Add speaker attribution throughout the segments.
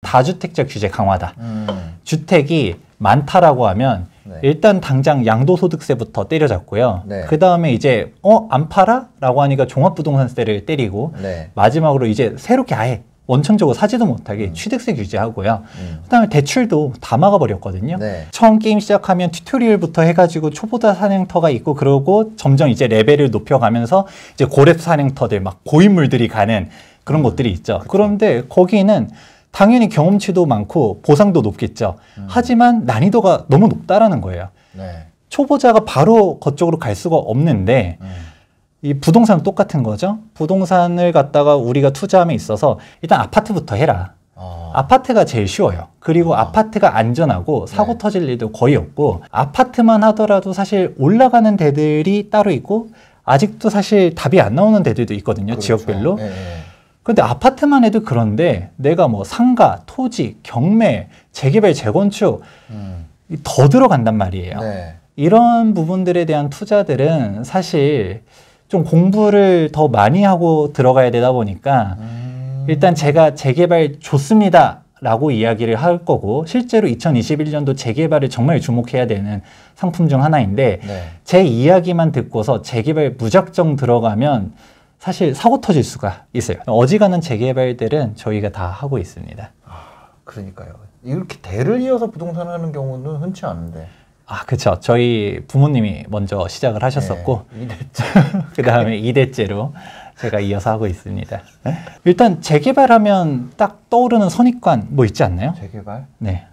Speaker 1: 다주택자 규제 강화다. 주택이 많다라고 하면
Speaker 2: 네.
Speaker 1: 일단 당장 양도소득세부터 때려잡고요.
Speaker 2: 네.
Speaker 1: 그 다음에 이제 안 팔아? 라고 하니까 종합부동산세를 때리고
Speaker 2: 네.
Speaker 1: 마지막으로 이제 새롭게 아예 원천적으로 사지도 못하게 취득세 규제하고요. 그 다음에 대출도 다 막아버렸거든요.
Speaker 2: 네.
Speaker 1: 처음 게임 시작하면 튜토리얼부터 해가지고 초보자 사냥터가 있고 그러고 점점 이제 레벨을 높여가면서 이제 고렙 사냥터들 막 고인물들이 가는 그런 곳들이 있죠. 그런데 거기는 당연히 경험치도 많고 보상도 높겠죠. 하지만 난이도가 너무 높다라는 거예요.
Speaker 2: 네.
Speaker 1: 초보자가 바로 그쪽으로 갈 수가 없는데 이 부동산은 똑같은 거죠. 부동산을 갖다가 우리가 투자함에 있어서 일단 아파트부터 해라. 아파트가 제일 쉬워요. 그리고 아파트가 안전하고 사고
Speaker 2: 네.
Speaker 1: 터질 일도 거의 없고 아파트만 하더라도 사실 올라가는 데들이 따로 있고 아직도 사실 답이 안 나오는 데들도 있거든요.
Speaker 2: 그렇죠.
Speaker 1: 지역별로.
Speaker 2: 네.
Speaker 1: 근데 아파트만 해도 그런데 내가 뭐 상가, 토지, 경매, 재개발, 재건축 더 들어간단 말이에요.
Speaker 2: 네.
Speaker 1: 이런 부분들에 대한 투자들은 사실 좀 공부를 더 많이 하고 들어가야 되다 보니까 일단 제가 재개발 좋습니다 라고 이야기를 할 거고 실제로 2021년도 재개발을 정말 주목해야 되는 상품 중 하나인데
Speaker 2: 네.
Speaker 1: 제 이야기만 듣고서 재개발 무작정 들어가면 사실 사고 터질 수가 있어요. 어지간한 재개발들은 저희가 다 하고 있습니다.
Speaker 2: 그러니까요. 이렇게 대를 이어서 부동산 하는 경우는 흔치 않은데.
Speaker 1: 그렇죠. 저희 부모님이 먼저 시작을 하셨었고
Speaker 2: 네.
Speaker 1: 그 다음에 2대째로 제가 이어서 하고 있습니다. 일단 재개발하면 딱 떠오르는 선입관 뭐 있지 않나요?
Speaker 2: 재개발?
Speaker 1: 네.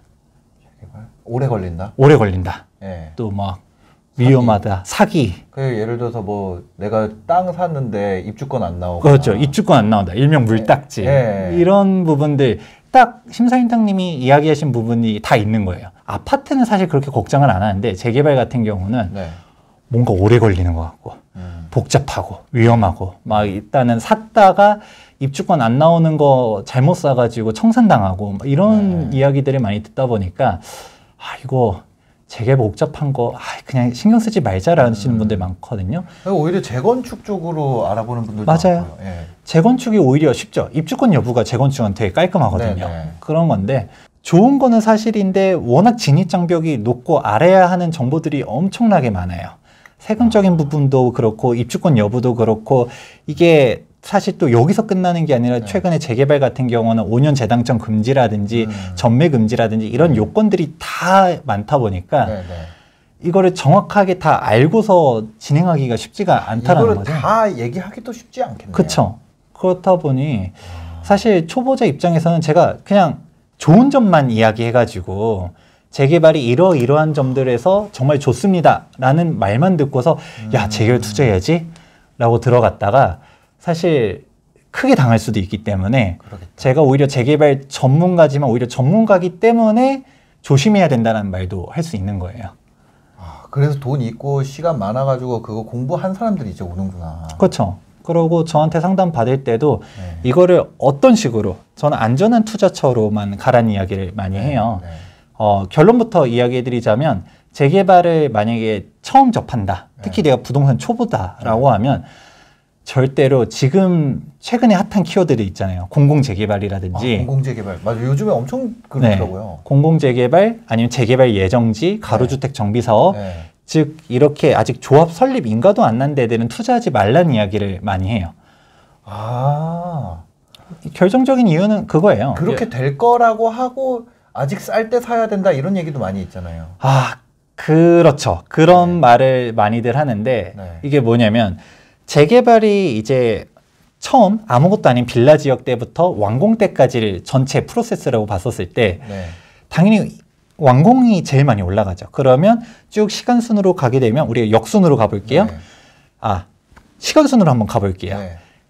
Speaker 2: 재개발? 오래 걸린다?
Speaker 1: 오래 걸린다.
Speaker 2: 네.
Speaker 1: 또 막 위험하다. 사기.
Speaker 2: 그 예를 들어서 뭐 내가 땅 샀는데 입주권 안 나오고.
Speaker 1: 그렇죠. 입주권 안 나온다. 일명 물딱지.
Speaker 2: 네.
Speaker 1: 이런 부분들 딱 심사위원장님이 이야기하신 부분이 다 있는 거예요. 아파트는 사실 그렇게 걱정을 안 하는데 재개발 같은 경우는
Speaker 2: 네.
Speaker 1: 뭔가 오래 걸리는 것 같고 복잡하고 위험하고 막 일단은 샀다가 입주권 안 나오는 거 잘못 사가지고 청산당하고 막 이런 이야기들을 많이 듣다 보니까 이거 재개발 복잡한 거 그냥 신경 쓰지 말자라는 하시는 분들 많거든요.
Speaker 2: 오히려 재건축 쪽으로 알아보는 분들도
Speaker 1: 맞아요.
Speaker 2: 많고요. 예.
Speaker 1: 재건축이 오히려 쉽죠. 입주권 여부가 재건축은 되게 깔끔하거든요.
Speaker 2: 네네.
Speaker 1: 그런 건데 좋은 거는 사실인데 워낙 진입장벽이 높고 알아야 하는 정보들이 엄청나게 많아요. 세금적인 부분도 그렇고 입주권 여부도 그렇고 이게 사실 또 여기서 끝나는 게 아니라 최근에 재개발 같은 경우는 5년 재당청 금지라든지 전매 금지라든지 이런 요건들이 다 많다 보니까
Speaker 2: 네네.
Speaker 1: 이거를 정확하게 다 알고서 진행하기가 쉽지가 않다는
Speaker 2: 이거를
Speaker 1: 거죠.
Speaker 2: 다 얘기하기도 쉽지 않겠네요.
Speaker 1: 그렇죠. 그렇다 보니 사실 초보자 입장에서는 제가 그냥 좋은 점만 이야기해가지고 재개발이 이러이러한 점들에서 정말 좋습니다라는 말만 듣고서 야 재개발 투자해야지 라고 들어갔다가 사실 크게 당할 수도 있기 때문에
Speaker 2: 그러겠다.
Speaker 1: 제가 오히려 재개발 전문가지만 오히려 전문가기 때문에 조심해야 된다는 말도 할 수 있는 거예요.
Speaker 2: 그래서 돈 있고 시간 많아가지고 그거 공부한 사람들이 이제 오는구나.
Speaker 1: 그렇죠. 그러고 저한테 상담 받을 때도
Speaker 2: 네.
Speaker 1: 이거를 어떤 식으로 저는 안전한 투자처로만 가라는 이야기를 많이 해요.
Speaker 2: 네.
Speaker 1: 결론부터 이야기해드리자면 재개발을 만약에 처음 접한다. 특히 내가 부동산 초보다라고 하면 절대로 지금 최근에 핫한 키워드들이 있잖아요. 공공재개발이라든지.
Speaker 2: 공공재개발. 맞아. 요즘에 엄청 그렇더라고요.
Speaker 1: 공공재개발 아니면 재개발 예정지, 가로주택 정비사업.
Speaker 2: 네.
Speaker 1: 즉 이렇게 아직 조합 설립 인가도 안 난 데들은 투자하지 말라는 이야기를 많이 해요. 결정적인 이유는 그거예요.
Speaker 2: 그렇게 될 거라고 하고 아직 쌀 때 사야 된다 이런 얘기도 많이 있잖아요.
Speaker 1: 그렇죠. 그런 말을 많이들 하는데 이게 뭐냐면 재개발이 이제 처음 아무것도 아닌 빌라 지역 때부터 완공 때까지를 전체 프로세스라고 봤었을 때 당연히 완공이 제일 많이 올라가죠. 그러면 쭉 시간순으로 가게 되면 우리가 역순으로 가볼게요. 시간순으로 한번 가볼게요.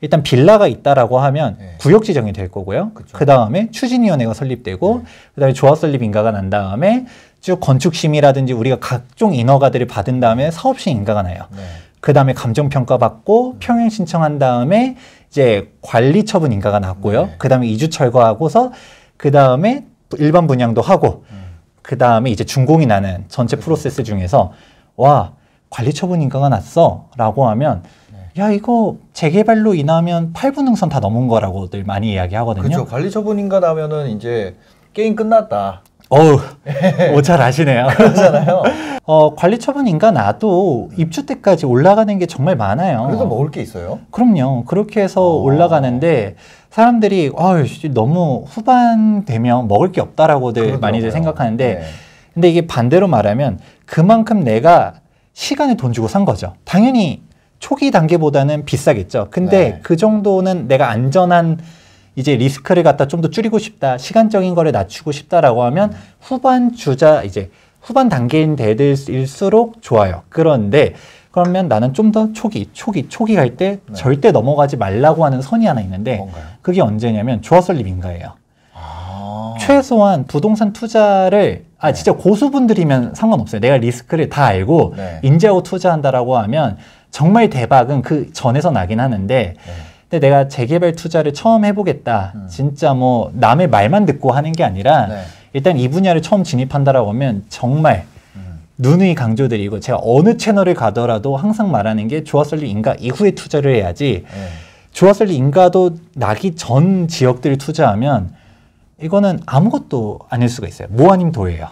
Speaker 1: 일단 빌라가 있다라고 하면 구역 지정이 될 거고요. 그 다음에 추진위원회가 설립되고 그 다음에 조합 설립 인가가 난 다음에 쭉 건축심의라든지 우리가 각종 인허가들을 받은 다음에 사업시 인가가 나요. 그 다음에 감정평가 받고 평행 신청한 다음에 이제 관리처분 인가가 났고요. 그 다음에 이주 철거하고서 그 다음에 일반 분양도 하고 그 다음에 이제 준공이 나는 전체 프로세스 중에서 관리처분 인가가 났어 라고 하면 야 이거 재개발로 인하면 8분 능선 다 넘은 거라고들 많이 이야기하거든요.
Speaker 2: 그렇죠. 관리처분인가 나면은 이제 게임 끝났다.
Speaker 1: 어우, 잘 아시네요.
Speaker 2: 그러잖아요.
Speaker 1: 관리처분인가 나도 입주 때까지 올라가는 게 정말 많아요.
Speaker 2: 그래도 먹을 게 있어요?
Speaker 1: 그럼요. 그렇게 해서 올라가는데 사람들이 너무 후반 되면 먹을 게 없다라고들
Speaker 2: 그러더라고요.
Speaker 1: 많이들 생각하는데
Speaker 2: 네.
Speaker 1: 근데 이게 반대로 말하면 그만큼 내가 시간에 돈 주고 산 거죠. 당연히 초기 단계보다는 비싸겠죠. 근데
Speaker 2: 네.
Speaker 1: 그 정도는 내가 안전한 이제 리스크를 갖다 좀 더 줄이고 싶다, 시간적인 거를 낮추고 싶다라고 하면 후반 후반 단계인 데일수록 좋아요. 그런데 그러면 나는 좀 더 초기 갈 때
Speaker 2: 네.
Speaker 1: 절대 넘어가지 말라고 하는 선이 하나 있는데
Speaker 2: 뭔가요?
Speaker 1: 그게 언제냐면 조합설립 인가예요.
Speaker 2: 아.
Speaker 1: 최소한 부동산 투자를 진짜 고수분들이면 상관없어요. 내가 리스크를 다 알고
Speaker 2: 네.
Speaker 1: 인지하고 투자한다라고 하면 정말 대박은 그 전에서 나긴 하는데
Speaker 2: 네.
Speaker 1: 근데 내가 재개발 투자를 처음 해보겠다. 진짜 뭐 남의 말만 듣고 하는 게 아니라
Speaker 2: 네.
Speaker 1: 일단 이 분야를 처음 진입한다라고 하면 정말 누누이 강조드리고 제가 어느 채널을 가더라도 항상 말하는 게 조합설립 인가 이후에 투자를 해야지
Speaker 2: 네.
Speaker 1: 조합설립 인가도 나기 전 지역들을 투자하면 이거는 아무것도 아닐 수가 있어요. 뭐 아님 도예요.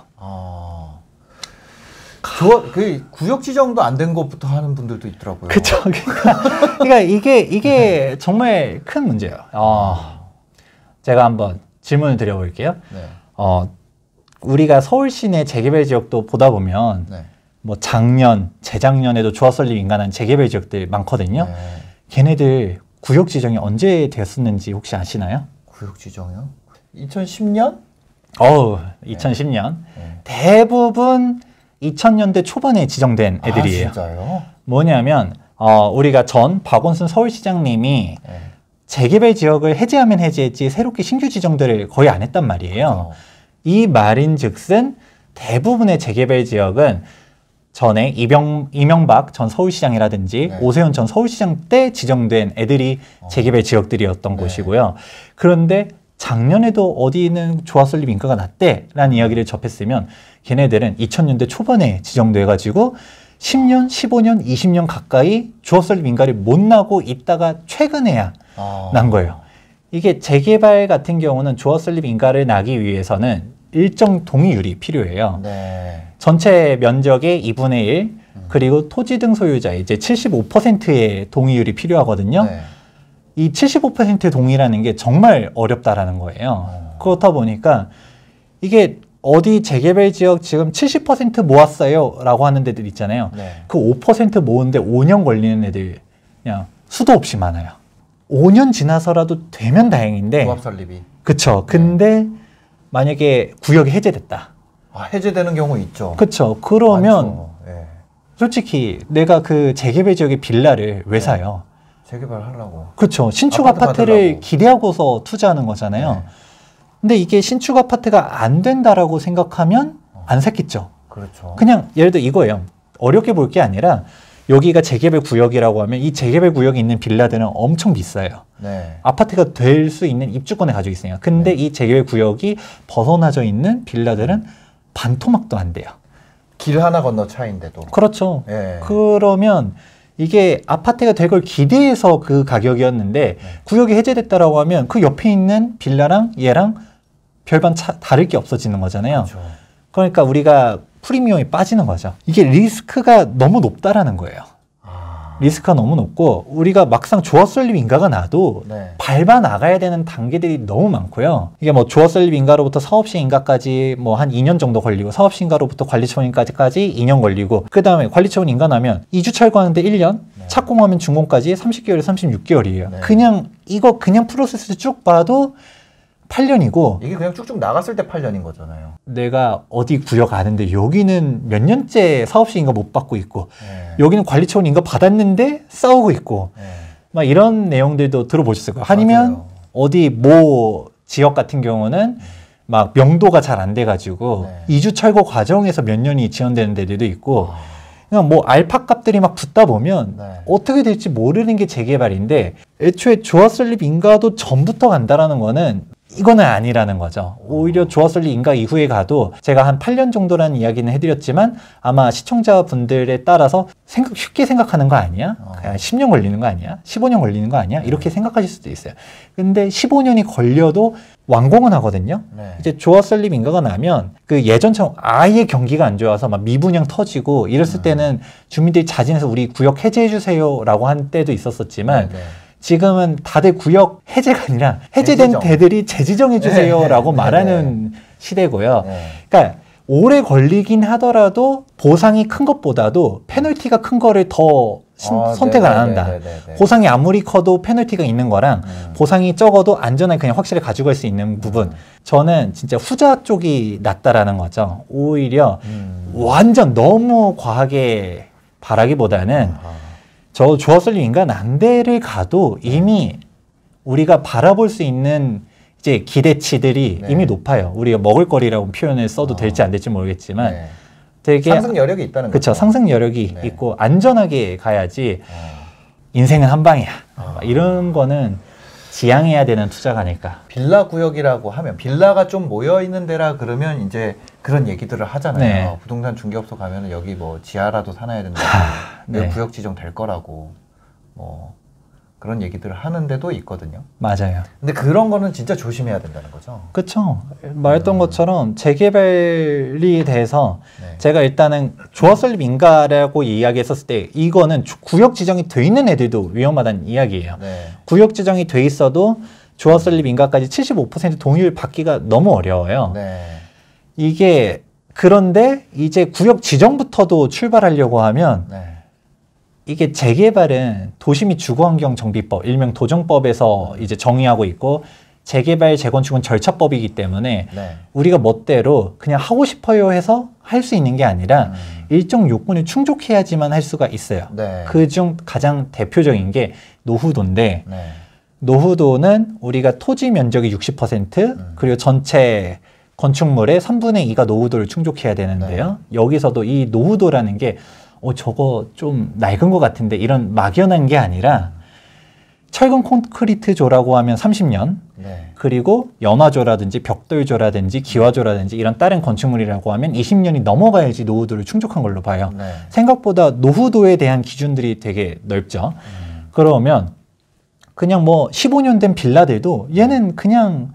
Speaker 2: 그 구역 지정도 안 된 것부터 하는 분들도 있더라고요.
Speaker 1: 그쵸. 그러니까 이게 정말 큰 문제예요. 제가 한번 질문을 드려볼게요.
Speaker 2: 네.
Speaker 1: 우리가 서울 시내 재개발 지역도 보다 보면
Speaker 2: 네.
Speaker 1: 뭐 작년, 재작년에도 조합설립 인가한 재개발 지역들 많거든요.
Speaker 2: 네.
Speaker 1: 걔네들 구역 지정이 언제 됐었는지 혹시 아시나요?
Speaker 2: 구역 지정이요? 2010년?
Speaker 1: 2010년.
Speaker 2: 네.
Speaker 1: 대부분 2000년대 초반에 지정된 애들이에요.
Speaker 2: 진짜요?
Speaker 1: 뭐냐면 우리가 전 박원순 서울시장님이
Speaker 2: 네.
Speaker 1: 재개발 지역을 해제하면 해제했지 새롭게 신규 지정들을 거의 안 했단 말이에요. 이 말인즉슨 대부분의 재개발 지역은 전에 이명박 전 서울시장이라든지
Speaker 2: 네.
Speaker 1: 오세훈 전 서울시장 때 지정된 애들이 재개발 지역들이었던
Speaker 2: 네.
Speaker 1: 곳이고요. 그런데 작년에도 어디는 조합설립 인가가 났대라는 이야기를 접했으면 걔네들은 2000년대 초반에 지정돼가지고 10년, 15년, 20년 가까이 조합설립 인가를 못 나고 있다가 최근에야 난 거예요. 이게 재개발 같은 경우는 조합설립 인가를 나기 위해서는 일정 동의율이 필요해요.
Speaker 2: 네.
Speaker 1: 전체 면적의 2분의 1 그리고 토지 등 소유자 이제 75%의 동의율이 필요하거든요.
Speaker 2: 네.
Speaker 1: 이 75% 동의라는 게 정말 어렵다라는 거예요. 그렇다 보니까 이게 어디 재개발 지역 지금 70% 모았어요 라고 하는 데들 있잖아요.
Speaker 2: 네.
Speaker 1: 그 5% 모으는데 5년 걸리는 애들 그냥 수도 없이 많아요. 5년 지나서라도 되면 다행인데
Speaker 2: 조합 설립이.
Speaker 1: 그쵸. 근데 만약에 구역이 해제됐다.
Speaker 2: 해제되는 경우 있죠.
Speaker 1: 그쵸. 그러면
Speaker 2: 네.
Speaker 1: 솔직히 내가 그 재개발 지역의 빌라를 왜 사요?
Speaker 2: 재개발하려고.
Speaker 1: 그렇죠. 신축
Speaker 2: 아파트
Speaker 1: 아파트를
Speaker 2: 받으려고.
Speaker 1: 기대하고서 투자하는 거잖아요.
Speaker 2: 네.
Speaker 1: 근데 이게 신축 아파트가 안 된다라고 생각하면 안 샀겠죠.
Speaker 2: 그렇죠.
Speaker 1: 그냥 예를 들어 이거예요. 어렵게 볼 게 아니라 여기가 재개발 구역이라고 하면 이 재개발 구역에 있는 빌라들은 엄청 비싸요.
Speaker 2: 네.
Speaker 1: 아파트가 될 수 있는 입주권을 가지고 있어요. 근데 이 재개발 구역이 벗어나져 있는 빌라들은 반토막도 안 돼요.
Speaker 2: 길 하나 건너 차인데도.
Speaker 1: 그렇죠.
Speaker 2: 네.
Speaker 1: 그러면 이게 아파트가 될 걸 기대해서 그 가격이었는데 구역이 해제됐다라고 하면 그 옆에 있는 빌라랑 얘랑 별반 다를 게 없어지는 거잖아요.
Speaker 2: 그렇죠.
Speaker 1: 그러니까 우리가 프리미엄이 빠지는 거죠. 이게 리스크가 너무 높다라는 거예요. 리스크가 너무 높고 우리가 막상 조합설립 인가가 나도
Speaker 2: 네.
Speaker 1: 밟아 나가야 되는 단계들이 너무 많고요. 이게 뭐 조합설립 인가로부터 사업시 인가까지 뭐 한 2년 정도 걸리고 사업시 인가로부터 관리처분 인가까지 2년 걸리고 그 다음에 관리처분 인가 나면 2주 철거하는데 1년 착공하면 준공까지 30개월에 36개월이에요.
Speaker 2: 네.
Speaker 1: 그냥 프로세스 쭉 봐도 8년이고
Speaker 2: 이게 그냥 쭉쭉 나갔을 때 8년인 거잖아요.
Speaker 1: 내가 어디 구역 아는데 여기는 몇 년째 사업시 인가 못 받고 있고
Speaker 2: 네.
Speaker 1: 여기는 관리처분 인가 받았는데 싸우고 있고
Speaker 2: 네.
Speaker 3: 막 이런 내용들도 들어보셨을 거예요. 아니면
Speaker 2: 맞아요.
Speaker 3: 어디 모 지역 같은 경우는 막 명도가 잘 안 돼가지고
Speaker 2: 네.
Speaker 3: 이주 철거 과정에서 몇 년이 지연되는 데들도 있고 그냥 뭐 알파 값들이 막 붙다 보면
Speaker 2: 네.
Speaker 3: 어떻게 될지 모르는 게 재개발인데 애초에 조합설립 인가도 전부터 간다라는 거는
Speaker 1: 이거는 아니라는 거죠. 오히려 조합설립 인가 이후에 가도 제가 한 8년 정도라는 이야기는 해드렸지만 아마 시청자분들에 따라서 쉽게 생각하는 거 아니야? 그냥 10년 걸리는 거 아니야? 15년 걸리는 거 아니야? 이렇게 생각하실 수도 있어요. 근데 15년이 걸려도 완공은 하거든요.
Speaker 2: 네.
Speaker 1: 이제 조합설립 인가가 나면 그 예전처럼 아예 경기가 안 좋아서 막 미분양 터지고 이랬을 때는 주민들이 자진해서 우리 구역 해제해 주세요라고 한 때도 있었었지만
Speaker 2: 네.
Speaker 1: 지금은 다들 구역 해제가 아니라 해제된
Speaker 2: 재지정.
Speaker 1: 데들이 재지정해 주세요라고
Speaker 2: 네.
Speaker 1: 말하는 시대고요.
Speaker 2: 네.
Speaker 1: 그러니까 오래 걸리긴 하더라도 보상이 큰 것보다도 페널티가 큰 거를 더 선택을 안 한다. 보상이 아무리 커도 페널티가 있는 거랑 보상이 적어도 안전하게 그냥 확실히 가져갈 수 있는 부분. 저는 진짜 후자 쪽이 낫다라는 거죠. 오히려 완전 너무 과하게 바라기보다는 저 조합설립 인가 난데를 가도 이미 우리가 바라볼 수 있는 이제 기대치들이
Speaker 2: 네.
Speaker 1: 이미 높아요. 우리가 먹을거리라고 표현을 써도 될지 안 될지 모르겠지만
Speaker 2: 네.
Speaker 1: 되게
Speaker 2: 상승 여력이 있다는 거죠.
Speaker 1: 그렇죠. 상승 여력이
Speaker 2: 네.
Speaker 1: 있고 안전하게 가야지 인생은 한 방이야. 이런 거는 지양해야 되는 투자가 아닐까.
Speaker 2: 빌라 구역이라고 하면 빌라가 좀 모여 있는 데라 그러면 이제 그런 얘기들을 하잖아요.
Speaker 1: 네.
Speaker 2: 부동산 중개업소 가면은 여기 뭐 지하라도 사놔야 된다.
Speaker 1: 네.
Speaker 2: 구역 지정 될 거라고 뭐 그런 얘기들을 하는데도 있거든요.
Speaker 1: 맞아요.
Speaker 2: 근데 그런 거는 진짜 조심해야 된다는 거죠.
Speaker 1: 그렇죠. 말했던 것처럼 재개발이 돼서
Speaker 2: 네.
Speaker 1: 제가 일단은 조합설립 인가라고 이야기했었을 때 이거는 구역 지정이 돼 있는 애들도 위험하다는 이야기예요.
Speaker 2: 네.
Speaker 1: 구역 지정이 돼 있어도 조합설립 인가까지 75% 동의를 받기가 너무 어려워요.
Speaker 2: 네.
Speaker 1: 이게 그런데 이제 구역 지정부터도 출발하려고 하면
Speaker 2: 네.
Speaker 1: 이게 재개발은 도시및 주거환경정비법, 일명 도정법에서 이제 정의하고 있고 재개발, 재건축은 절차법이기 때문에
Speaker 2: 네.
Speaker 1: 우리가 멋대로 그냥 하고 싶어요 해서 할 수 있는 게 아니라 일정 요건을 충족해야지만 할 수가 있어요.
Speaker 2: 네.
Speaker 1: 그중 가장 대표적인 게 노후도인데
Speaker 2: 네.
Speaker 1: 노후도는 우리가 토지 면적의 60% 그리고 전체 건축물의 3분의 2가 노후도를 충족해야 되는데요. 여기서도 이 노후도라는 게 저거 좀 낡은 것 같은데 이런 막연한 게 아니라 철근 콘크리트조라고 하면 30년
Speaker 2: 네.
Speaker 1: 그리고 연화조라든지 벽돌조라든지 기와조라든지 이런 다른 건축물이라고 하면 20년이 넘어가야지 노후도를 충족한 걸로 봐요.
Speaker 2: 네.
Speaker 1: 생각보다 노후도에 대한 기준들이 되게 넓죠. 그러면 그냥 뭐 15년 된 빌라들도 얘는 그냥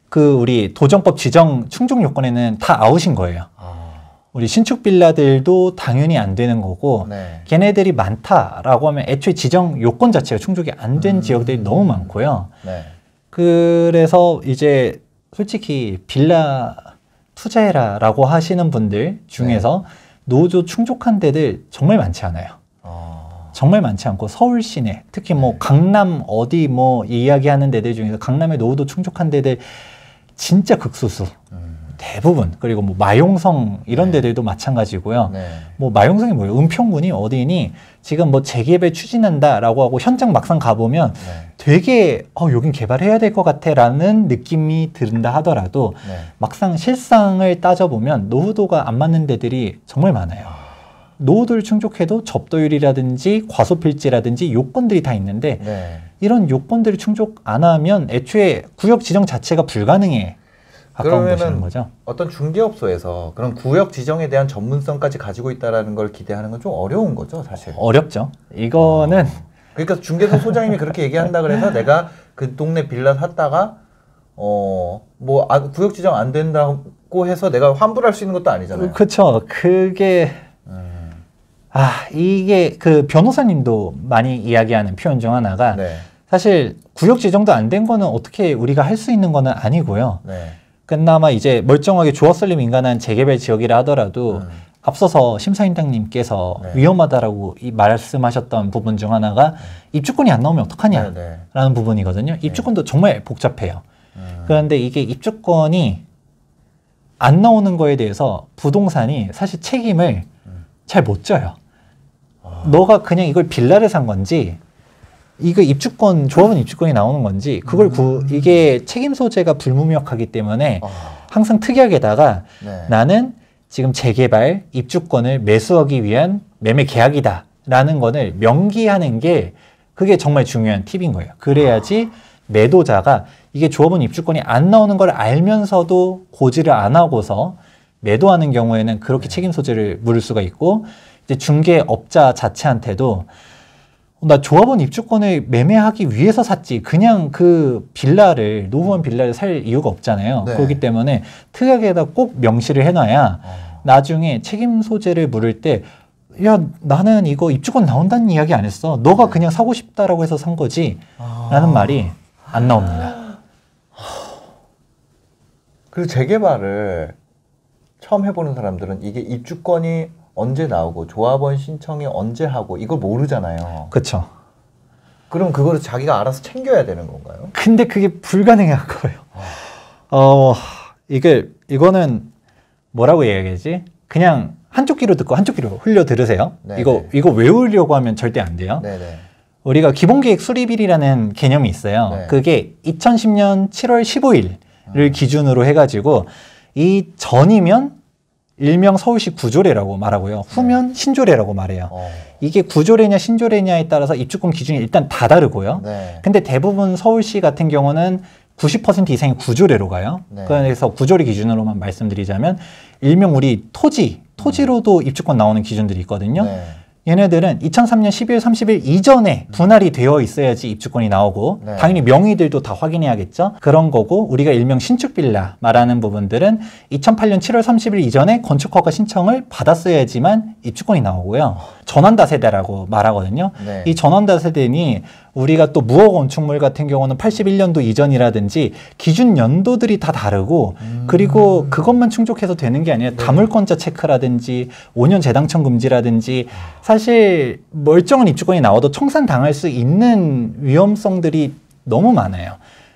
Speaker 1: 그 우리 도정법 지정 충족 요건에는 다 아웃인 거예요. 우리 신축 빌라들도 당연히 안 되는 거고
Speaker 2: 네.
Speaker 1: 걔네들이 많다라고 하면 애초에 지정 요건 자체가 충족이 안 된 지역들이 너무 많고요.
Speaker 2: 네.
Speaker 1: 그래서 이제 솔직히 빌라 투자해라라고 하시는 분들 중에서 노후도 충족한 데들 정말 많지 않아요. 정말 많지 않고 서울 시내 특히 뭐 강남 어디 뭐 이야기하는 데들 중에서 강남의 노후도 충족한 데들 진짜 극소수. 대부분 그리고 뭐 마용성 이런 데들도 마찬가지고요.
Speaker 2: 네.
Speaker 1: 뭐 마용성이 뭐예요? 은평군이 어디니 지금 뭐 재개발 추진한다라고 하고 현장 막상 가보면 되게 여긴 개발해야 될 것 같아라는 느낌이 든다 하더라도 막상 실상을 따져보면 노후도가 안 맞는 데들이 정말 많아요. 노후도를 충족해도 접도율이라든지 과소필지라든지 요건들이 다 있는데 이런 요건들을 충족 안 하면 애초에 구역 지정 자체가 불가능해.
Speaker 2: 그러면은 어떤 중개업소에서 그런 구역 지정에 대한 전문성까지 가지고 있다라는 걸 기대하는 건 좀 어려운 거죠, 사실.
Speaker 1: 어렵죠. 이거는
Speaker 2: 그러니까 중개사 소장님이 그렇게 얘기한다 그래서 내가 그 동네 빌라 샀다가 구역 지정 안 된다고 해서 내가 환불할 수 있는 것도 아니잖아요.
Speaker 1: 그렇죠. 그게 이게 그 변호사님도 많이 이야기하는 표현 중 하나가 사실 구역 지정도 안 된 거는 어떻게 우리가 할 수 있는 거는 아니고요. 그나마 이제 멀쩡하게 조합설립 인가는 재개발 지역이라 하더라도 앞서서 심사위원장님께서 위험하다라고 말씀하셨던 부분 중 하나가 입주권이 안 나오면 어떡하냐라는 부분이거든요. 입주권도 정말 복잡해요. 그런데 이게 입주권이 안 나오는 거에 대해서 부동산이 사실 책임을 잘 못 져요. 너가 그냥 이걸 빌라를 산 건지 이거 입주권, 조합원 입주권이 나오는 건지 그걸 이게 책임 소재가 불분명하기 때문에 항상 특약에다가 나는 지금 재개발 입주권을 매수하기 위한 매매 계약이다 라는 거를 명기하는 게 그게 정말 중요한 팁인 거예요. 그래야지 매도자가 이게 조합원 입주권이 안 나오는 걸 알면서도 고지를 안 하고서 매도하는 경우에는 그렇게 책임 소재를 물을 수가 있고, 이제 중개업자 자체한테도 나 조합원 입주권을 매매하기 위해서 샀지 그냥 그 빌라를 노후원 빌라를 살 이유가 없잖아요.
Speaker 2: 네.
Speaker 1: 그렇기 때문에 특약에다 꼭 명시를 해놔야 나중에 책임 소재를 물을 때 야 나는 이거 입주권 나온다는 이야기 안 했어. 너가 그냥 사고 싶다라고 해서 산 거지 라는 말이 안 나옵니다.
Speaker 2: 그리고 재개발을 처음 해보는 사람들은 이게 입주권이 언제 나오고 조합원 신청이 언제 하고 이걸 모르잖아요.
Speaker 1: 그렇죠.
Speaker 2: 그럼 그거를 자기가 알아서 챙겨야 되는 건가요?
Speaker 1: 근데 그게 불가능한 거예요. 이거는 뭐라고 얘기하지? 그냥 한쪽 귀로 듣고 한쪽 귀로 흘려 들으세요. 이거 외우려고 하면 절대 안 돼요.
Speaker 2: 네네.
Speaker 1: 우리가 기본계획 수립일이라는 개념이 있어요.
Speaker 2: 네.
Speaker 1: 그게 2010년 7월 15일을 기준으로 해가지고 이 전이면 일명 서울시 구조례라고 말하고요. 후면 신조례라고 말해요. 이게 구조례냐 신조례냐에 따라서 입주권 기준이 일단 다 다르고요.
Speaker 2: 네.
Speaker 1: 근데 대부분 서울시 같은 경우는 90% 이상이 구조례로 가요.
Speaker 2: 네.
Speaker 1: 그래서 구조례 기준으로만 말씀드리자면 일명 우리 토지로도 입주권 나오는 기준들이 있거든요.
Speaker 2: 네.
Speaker 1: 얘네들은 2003년 12월 30일 이전에 분할이 되어 있어야지 입주권이 나오고
Speaker 2: 네.
Speaker 1: 당연히 명의들도 다 확인해야겠죠. 그런 거고 우리가 일명 신축 빌라 말하는 부분들은 2008년 7월 30일 이전에 건축허가 신청을 받았어야지만 입주권이 나오고요. 전환다세대라고 말하거든요.
Speaker 2: 네.
Speaker 1: 이 전환다세대니 우리가 또 무허 건축물 같은 경우는 81년도 이전이라든지 기준 연도들이 다 다르고 그리고 그것만 충족해서 되는 게 아니라 다물권자 체크라든지 5년 재당첨 금지라든지 사실 멀쩡한 입주권이 나와도 청산당할 수 있는 위험성들이 너무 많아요.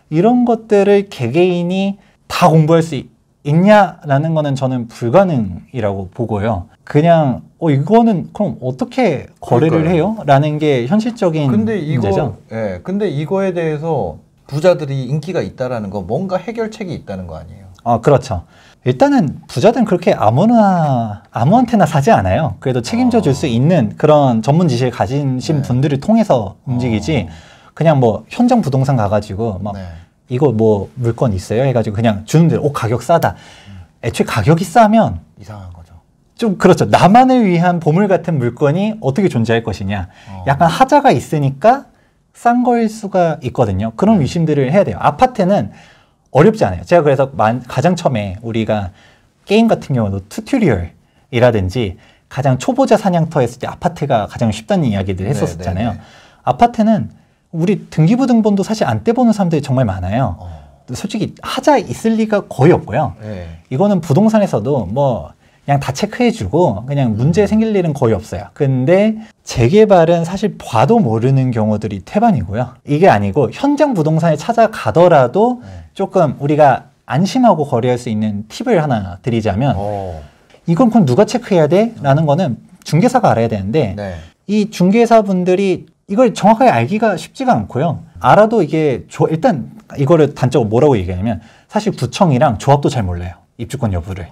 Speaker 1: 이런 것들을 개개인이 다 공부할 수 있냐라는 거는 저는 불가능이라고 보고요. 그냥 이거는 그럼 어떻게 거래를 해요? 라는 게 현실적인 문제죠.
Speaker 2: 예, 근데 이거에 대해서 부자들이 인기가 있다라는 건 뭔가 해결책이 있다는 거 아니에요?
Speaker 1: 그렇죠. 일단은 부자들은 그렇게 아무한테나 사지 않아요. 그래도 책임져 줄 수 있는 그런 전문 지식을 가진 분들을 통해서 움직이지 그냥 뭐 현장 부동산 가가지고 막 이거 뭐 물건 있어요? 해가지고 그냥 주는 대로 가격 싸다. 애초에 가격이 싸면
Speaker 2: 이상한 거죠.
Speaker 1: 좀 그렇죠. 나만을 위한 보물 같은 물건이 어떻게 존재할 것이냐. 약간 하자가 있으니까 싼 거일 수가 있거든요. 그런 의심들을 해야 돼요. 아파트는 어렵지 않아요. 제가 그래서 가장 처음에 우리가 게임 같은 경우도 튜토리얼이라든지 가장 초보자 사냥터 했을 때 아파트가 가장 쉽다는 이야기들 했었잖아요. 아파트는 우리 등기부등본도 사실 안 떼보는 사람들이 정말 많아요. 솔직히 하자 있을 리가 거의 없고요. 이거는 부동산에서도 뭐 그냥 다 체크해주고 그냥 문제 생길 일은 거의 없어요. 근데 재개발은 사실 봐도 모르는 경우들이 태반이고요. 이게 아니고 현장 부동산에 찾아가더라도 조금 우리가 안심하고 거래할 수 있는 팁을 하나 드리자면 이건 그럼 누가 체크해야 돼? 라는 거는 중개사가 알아야 되는데 이 중개사분들이 이걸 정확하게 알기가 쉽지가 않고요. 알아도 이게 일단 이거를 단적으로 뭐라고 얘기하냐면 사실 구청이랑 조합도 잘 몰라요. 입주권 여부를.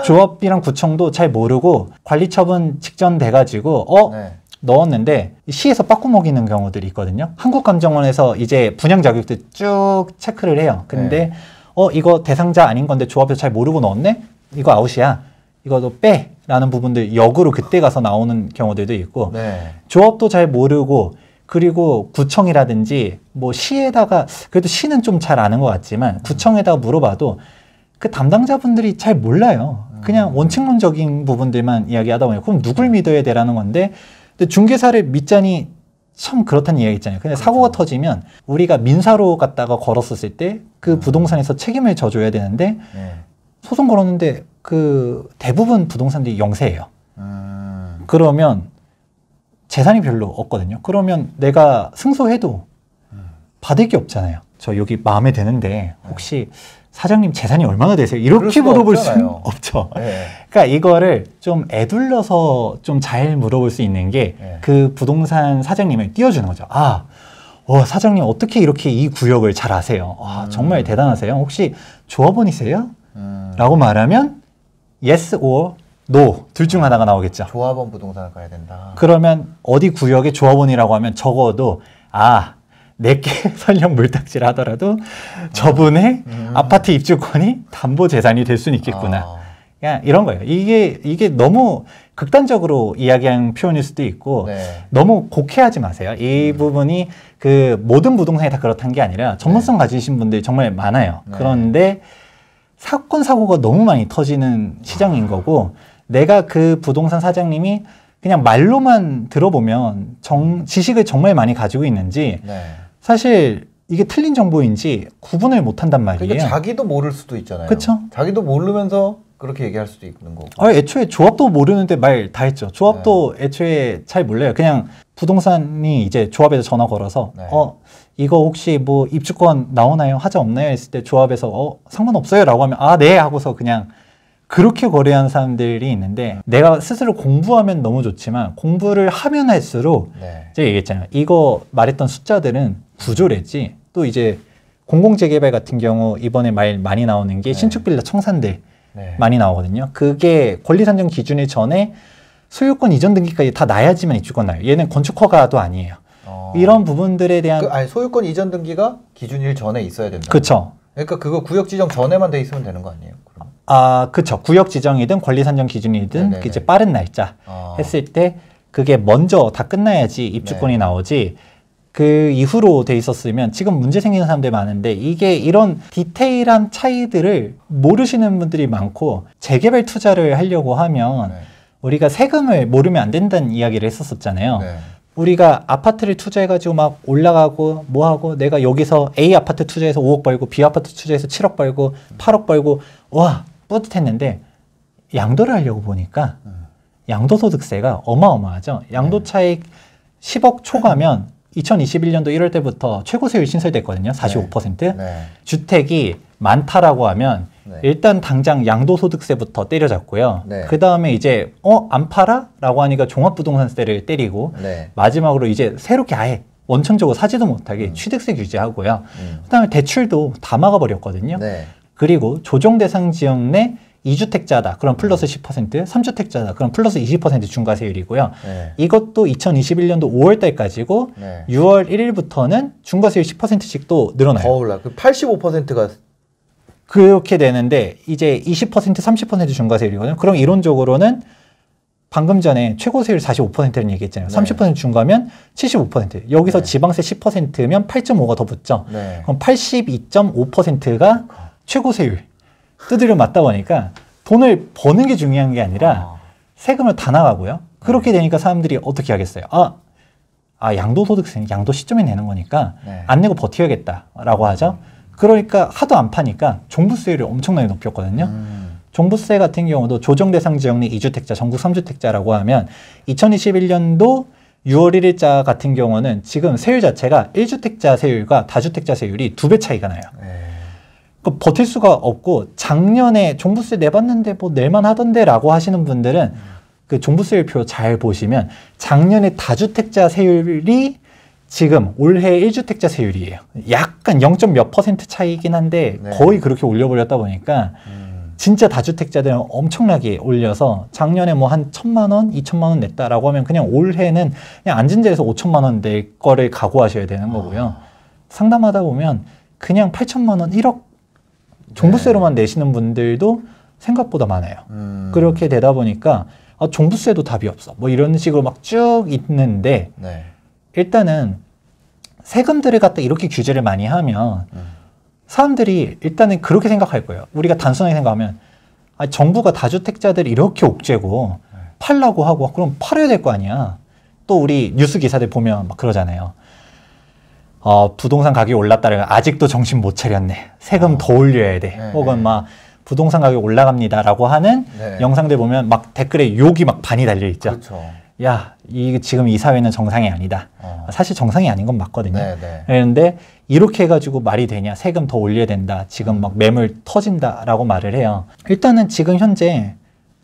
Speaker 1: 조합이랑 구청도 잘 모르고 관리처분 직전 돼가지고 넣었는데 시에서 빠꾸 먹이는 경우들이 있거든요. 한국감정원에서 이제 분양 자격들 쭉 체크를 해요. 근데 이거 대상자 아닌 건데 조합에서 잘 모르고 넣었네? 이거 아웃이야. 이거 너 빼! 라는 부분들 역으로 그때 가서 나오는 경우들도 있고 조합도 잘 모르고 그리고 구청이라든지 뭐 시에다가 그래도 시는 좀 잘 아는 것 같지만 구청에다가 물어봐도 그 담당자분들이 잘 몰라요. 그냥 원칙론적인 부분들만 이야기하다 보니까 그럼 누굴 믿어야 되라는 건데 근데 중개사를 믿자니 참 그렇다는 이야기 있잖아요. 근데 사고가 터지면 우리가 민사로 갔다가 걸었었을 때 그 부동산에서 책임을 져줘야 되는데 소송 걸었는데 그 대부분 부동산들이 영세예요. 그러면 재산이 별로 없거든요. 그러면 내가 승소해도 받을 게 없잖아요. 저 여기 마음에 드는데 혹시 사장님 재산이 얼마나 되세요? 이렇게 물어볼 수는 없죠. 그러니까 이거를 좀 애둘러서 좀 잘 물어볼 수 있는 게 그 부동산 사장님을 띄워주는 거죠. 사장님 어떻게 이렇게 이 구역을 잘 아세요? 정말 대단하세요. 혹시 조합원이세요? 라고 말하면 yes or no 둘 중 하나가 나오겠죠.
Speaker 2: 조합원 부동산을 가야 된다.
Speaker 1: 그러면 어디 구역의 조합원이라고 하면 적어도 내게 설령 물딱지를 하더라도 저분의 아파트 입주권이 담보 재산이 될 수는 있겠구나. 그냥 이런 거예요. 이게 너무 극단적으로 이야기한 표현일 수도 있고
Speaker 2: 네.
Speaker 1: 너무 곡해하지 마세요. 이 부분이 그 모든 부동산이 다 그렇다는 게 아니라 전문성 가지신 분들이 정말 많아요. 그런데 사건 사고가 너무 많이 터지는 시장인 거고 내가 그 부동산 사장님이 그냥 말로만 들어보면 지식을 정말 많이 가지고 있는지 사실 이게 틀린 정보인지 구분을 못한단 말이에요.
Speaker 2: 그러니까 자기도 모를 수도 있잖아요.
Speaker 1: 그쵸?
Speaker 2: 자기도 모르면서 그렇게 얘기할 수도 있는 거고.
Speaker 1: 애초에 조합도 모르는데 말 다 했죠. 조합도 애초에 잘 몰라요. 그냥 부동산이 이제 조합에서 전화 걸어서 이거 혹시 뭐 입주권 나오나요? 하자 없나요? 했을 때 조합에서 상관없어요 라고 하면 네 하고서 그냥 그렇게 거래하는 사람들이 있는데 내가 스스로 공부하면 너무 좋지만 공부를 하면 할수록 제가 얘기했잖아요. 이거 말했던 숫자들은 구조래지 또 이제 공공재개발 같은 경우 이번에 말 많이 나오는 게 신축빌라 청산들 많이 나오거든요. 그게 권리산정 기준일 전에 소유권 이전 등기까지 다 나야지만 입주권 나요. 얘는 건축 허가도 아니에요. 이런 부분들에 대한
Speaker 2: 소유권 이전 등기가 기준일 전에 있어야 된다.
Speaker 1: 그렇죠.
Speaker 2: 그러니까 그거 구역 지정 전에만 돼 있으면 되는 거 아니에요? 그럼.
Speaker 1: 그렇죠. 구역 지정이든 권리산정 기준이든 이제 빠른 날짜 했을 때 그게 먼저 다 끝나야지 입주권이 나오지. 그 이후로 돼 있었으면 지금 문제 생기는 사람들이 많은데 이게 이런 디테일한 차이들을 모르시는 분들이 많고 재개발 투자를 하려고 하면 우리가 세금을 모르면 안 된다는 이야기를 했었잖아요. 우리가 아파트를 투자해가지고 막 올라가고 뭐하고 내가 여기서 A 아파트 투자해서 5억 벌고 B 아파트 투자해서 7억 벌고 8억 벌고 와 뿌듯했는데 양도를 하려고 보니까 양도소득세가 어마어마하죠. 양도차익 10억 초과면 2021년도 1월 때부터 최고세율 신설됐거든요. 45%. 주택이 많다라고 하면 일단 당장 양도소득세부터 때려잡고요. 그 다음에 이제 안 팔아? 라고 하니까 종합부동산세를 때리고 마지막으로 이제 새롭게 아예 원천적으로 사지도 못하게 취득세 규제하고요. 그 다음에 대출도 다 막아버렸거든요. 그리고 조정대상 지역 내 2주택자다. 그럼 플러스 10%, 3주택자다. 그럼 플러스 20% 중과세율이고요. 이것도 2021년도 5월 달까지고 6월 1일부터는 중과세율 10%씩 또 늘어나요.
Speaker 2: 더 올라. 그 85%가
Speaker 1: 그렇게 되는데 이제 20%, 30% 중과세율이거든요. 그럼 이론적으로는 방금 전에 최고세율 45%는 얘기했잖아요. 30% 중과면 75%. 여기서 지방세 10%면 8.5가 더 붙죠. 그럼 82.5%가 최고세율. 두드려 맞다 보니까 돈을 버는 게 중요한 게 아니라 세금을 다 나가고요. 그렇게 되니까 사람들이 어떻게 하겠어요? 양도소득세는 양도 시점에 내는 거니까 안 내고 버텨야겠다라고 하죠. 그러니까 하도 안 파니까 종부세율을 엄청나게 높였거든요. 종부세 같은 경우도 조정대상 지역 내 2주택자, 전국 3주택자라고 하면 2021년도 6월 1일자 같은 경우는 지금 세율 자체가 1주택자 세율과 다주택자 세율이 2배 차이가 나요. 버틸 수가 없고 작년에 종부세 내봤는데 뭐 낼만 하던데 라고 하시는 분들은 그 종부세율표 잘 보시면 작년에 다주택자 세율이 지금 올해 1주택자 세율이에요. 약간 0.몇 % 차이긴 한데 거의 그렇게 올려버렸다 보니까 진짜 다주택자들은 엄청나게 올려서 작년에 뭐 한 1,000만 원, 2,000만 원 냈다라고 하면 그냥 올해는 그냥 앉은 자리에서 5,000만 원 낼 거를 각오하셔야 되는 거고요. 상담하다 보면 그냥 8,000만 원, 1억 종부세로만 내시는 분들도 생각보다 많아요. 그렇게 되다 보니까 종부세도 답이 없어. 뭐 이런 식으로 막 쭉 있는데 일단은 세금들을 갖다 이렇게 규제를 많이 하면 사람들이 일단은 그렇게 생각할 거예요. 우리가 단순하게 생각하면 정부가 다주택자들 이렇게 옥죄고 팔라고 하고 그럼 팔아야 될 거 아니야. 또 우리 뉴스 기사들 보면 막 그러잖아요. 부동산 가격이 올랐다를 아직도 정신 못 차렸네. 세금 더 올려야 돼. 혹은 막 부동산 가격이 올라갑니다라고 하는 영상들 보면 막 댓글에 욕이 막 반이 달려 있죠.
Speaker 2: 그렇죠.
Speaker 1: 야, 지금 이 사회는 정상이 아니다. 사실 정상이 아닌 건 맞거든요. 그런데 이렇게 해가지고 말이 되냐? 세금 더 올려야 된다. 지금 막 매물 터진다라고 말을 해요. 일단은 지금 현재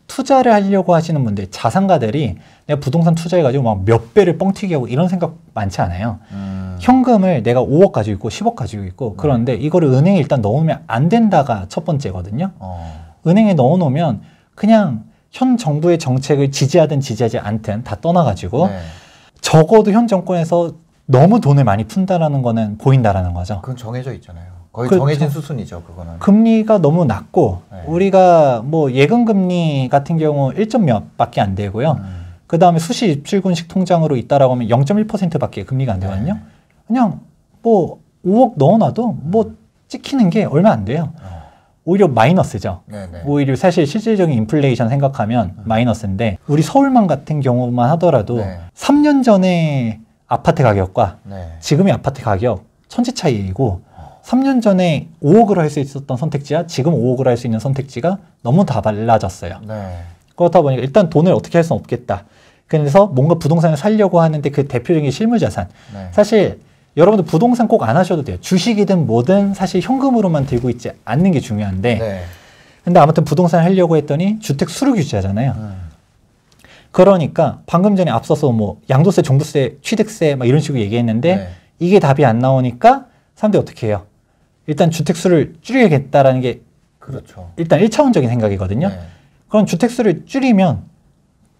Speaker 1: 투자를 하려고 하시는 분들, 자산가들이 내가 부동산 투자해가지고 막 몇 배를 뻥튀기 하고 이런 생각 많지 않아요. 현금을 내가 5억 가지고 있고 10억 가지고 있고 그런데 이거를 은행에 일단 넣으면 안 된다가 첫 번째거든요. 은행에 넣어놓으면 그냥 현 정부의 정책을 지지하든 지지하지 않든 다 떠나가지고 적어도 현 정권에서 너무 돈을 많이 푼다라는 거는 보인다라는 거죠.
Speaker 2: 그건 정해져 있잖아요. 거의
Speaker 1: 그렇죠.
Speaker 2: 정해진 수순이죠, 그거는.
Speaker 1: 금리가 너무 낮고
Speaker 2: 네.
Speaker 1: 우리가 뭐 예금 금리 같은 경우 1점 몇밖에 안 되고요. 그 다음에 수시 입출금식 통장으로 있다라고 하면 0.1%밖에 금리가 안 되거든요.
Speaker 2: 네.
Speaker 1: 그냥 뭐 5억 넣어놔도 뭐 찍히는 게 얼마 안 돼요. 오히려 마이너스죠.
Speaker 2: 네네.
Speaker 1: 오히려 사실 실질적인 인플레이션 생각하면 마이너스인데 우리 서울만 같은 경우만 하더라도
Speaker 2: 네.
Speaker 1: 3년 전에 아파트 가격과
Speaker 2: 네.
Speaker 1: 지금의 아파트 가격 천지 차이이고 3년 전에 5억으로 할 수 있었던 선택지와 지금 5억으로 할 수 있는 선택지가 너무 다 달라졌어요.
Speaker 2: 네.
Speaker 1: 그렇다 보니까 일단 돈을 어떻게 할 수는 없겠다. 그래서 뭔가 부동산을 사려고 하는데 그 대표적인 실물자산.
Speaker 2: 네.
Speaker 1: 사실 여러분들 부동산 꼭 안 하셔도 돼요. 주식이든 뭐든 사실 현금으로만 들고 있지 않는 게 중요한데
Speaker 2: 네.
Speaker 1: 근데 아무튼 부동산 하려고 했더니 주택 수로 규제하잖아요. 그러니까 방금 전에 앞서서 뭐 양도세, 종부세, 취득세 막 이런 식으로 얘기했는데
Speaker 2: 네.
Speaker 1: 이게 답이 안 나오니까 사람들이 어떻게 해요? 일단 주택 수를 줄여야겠다라는 게
Speaker 2: 그렇죠.
Speaker 1: 일단 1차원적인 생각이거든요.
Speaker 2: 네.
Speaker 1: 그럼 주택 수를 줄이면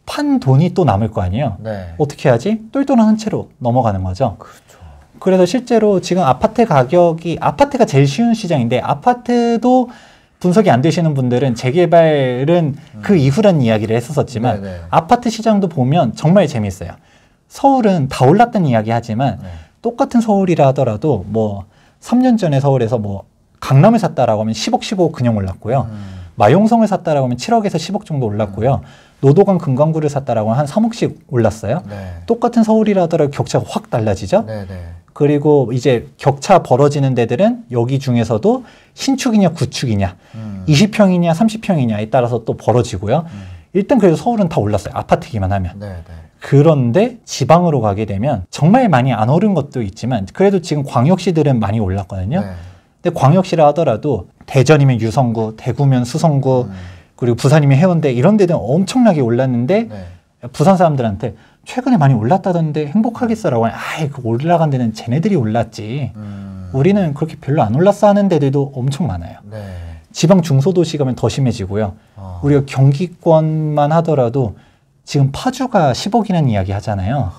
Speaker 1: 판 돈이 또 남을 거 아니에요.
Speaker 2: 네.
Speaker 1: 어떻게 하지? 똘똘한 한 채로 넘어가는 거죠.
Speaker 2: 그렇죠.
Speaker 1: 그래서 실제로 지금 아파트 가격이 아파트가 제일 쉬운 시장인데 아파트도 분석이 안 되시는 분들은 재개발은 그 이후라는 이야기를 했었지만
Speaker 2: 네네.
Speaker 1: 아파트 시장도 보면 정말 재밌어요. 서울은 다 올랐다는 이야기 하지만
Speaker 2: 네.
Speaker 1: 똑같은 서울이라 하더라도 뭐 3년 전에 서울에서 뭐 강남을 샀다라고 하면 10억, 15억 그냥 올랐고요. 마용성을 샀다라고 하면 7억에서 10억 정도 올랐고요. 노도강 금강구를 샀다라고 하면 한 3억씩 올랐어요.
Speaker 2: 네.
Speaker 1: 똑같은 서울이라 하더라도 격차가 확 달라지죠.
Speaker 2: 네네.
Speaker 1: 그리고 이제 격차 벌어지는 데들은 여기 중에서도 신축이냐 구축이냐 20평이냐 30평이냐에 따라서 또 벌어지고요. 일단 그래도 서울은 다 올랐어요. 아파트기만 하면.
Speaker 2: 네네.
Speaker 1: 그런데 지방으로 가게 되면 정말 많이 안 오른 것도 있지만 그래도 지금 광역시들은 많이 올랐거든요.
Speaker 2: 네.
Speaker 1: 근데 광역시라 하더라도 대전이면 유성구, 대구면 수성구, 그리고 부산이면 해운대 이런 데는 엄청나게 올랐는데
Speaker 2: 네.
Speaker 1: 부산 사람들한테 최근에 많이 올랐다던데 행복하겠어라고 하면 아이 그 올라간 데는 쟤네들이 올랐지. 우리는 그렇게 별로 안 올랐어 하는 데들도 엄청 많아요.
Speaker 2: 네.
Speaker 1: 지방 중소도시 가면 더 심해지고요. 우리가 경기권만 하더라도 지금 파주가 10억이라는 이야기 하잖아요.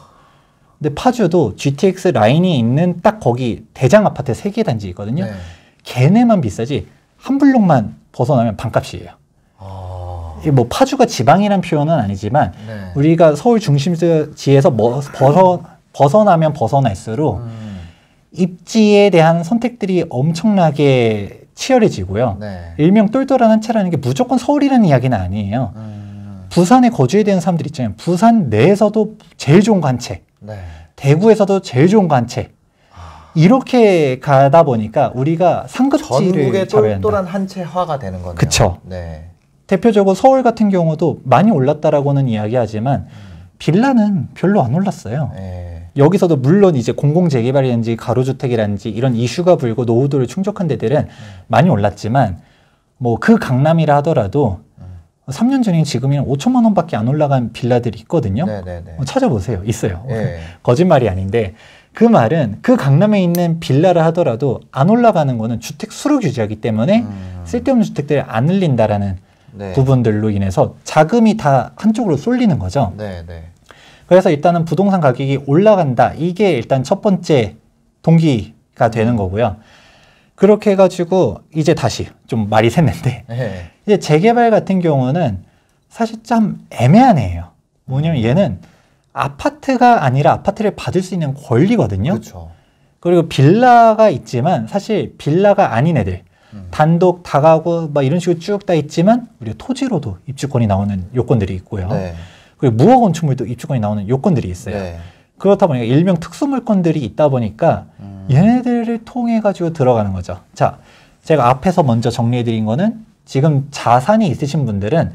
Speaker 1: 근데 파주도 GTX 라인이 있는 딱 거기 대장 아파트 3개 단지 있거든요.
Speaker 2: 네.
Speaker 1: 걔네만 비싸지 한 블록만 벗어나면 반값이에요. 이게 뭐 파주가 지방이란 표현은 아니지만
Speaker 2: 네.
Speaker 1: 우리가 서울 중심지에서 벗어나면 벗어날수록 입지에 대한 선택들이 엄청나게 치열해지고요.
Speaker 2: 네.
Speaker 1: 일명 똘똘한 한 채라는 게 무조건 서울이라는 이야기는 아니에요. 부산에 거주해야 되는 사람들 있잖아요. 부산 내에서도 제일 좋은 거 한 채,
Speaker 2: 네.
Speaker 1: 대구에서도 제일 좋은 거 한 채. 이렇게 가다 보니까 우리가 상급지를
Speaker 2: 전국의
Speaker 1: 잡아야 한다.
Speaker 2: 똘똘한 한 채화가 되는 거네요.
Speaker 1: 그쵸.
Speaker 2: 네.
Speaker 1: 대표적으로 서울 같은 경우도 많이 올랐다라고는 이야기하지만 빌라는 별로 안 올랐어요.
Speaker 2: 네.
Speaker 1: 여기서도 물론 이제 공공재개발이라든지 가로주택이라든지 이런 이슈가 불고 노후도를 충족한 데들은 많이 올랐지만 뭐 그 강남이라 하더라도 3년 전인 지금이랑 5천만 원밖에 안 올라간 빌라들이 있거든요.
Speaker 2: 네네네.
Speaker 1: 찾아보세요. 있어요.
Speaker 2: 네.
Speaker 1: 거짓말이 아닌데 그 말은 그 강남에 있는 빌라를 하더라도 안 올라가는 거는 주택 수로 규제하기 때문에 쓸데없는 주택들을 안 늘린다라는
Speaker 2: 네.
Speaker 1: 부분들로 인해서 자금이 다 한쪽으로 쏠리는 거죠.
Speaker 2: 네네.
Speaker 1: 그래서 일단은 부동산 가격이 올라간다. 이게 일단 첫 번째 동기가 되는 거고요. 그렇게 해가지고 이제 다시 좀 말이 샜는데
Speaker 2: 네.
Speaker 1: 이제 재개발 같은 경우는 사실 좀 애매한 애예요. 뭐냐면 얘는 아파트가 아니라 아파트를 받을 수 있는 권리거든요.
Speaker 2: 그렇죠.
Speaker 1: 그리고 빌라가 있지만 사실 빌라가 아닌 애들 단독 다가구 막 이런 식으로 쭉 다 있지만 우리가 토지로도 입주권이 나오는 요건들이 있고요.
Speaker 2: 네.
Speaker 1: 그리고 무허가 건축물도 입주권이 나오는 요건들이 있어요.
Speaker 2: 네.
Speaker 1: 그렇다 보니까 일명 특수물건들이 있다 보니까 얘네들을 통해 가지고 들어가는 거죠. 자, 제가 앞에서 먼저 정리해 드린 거는 지금 자산이 있으신 분들은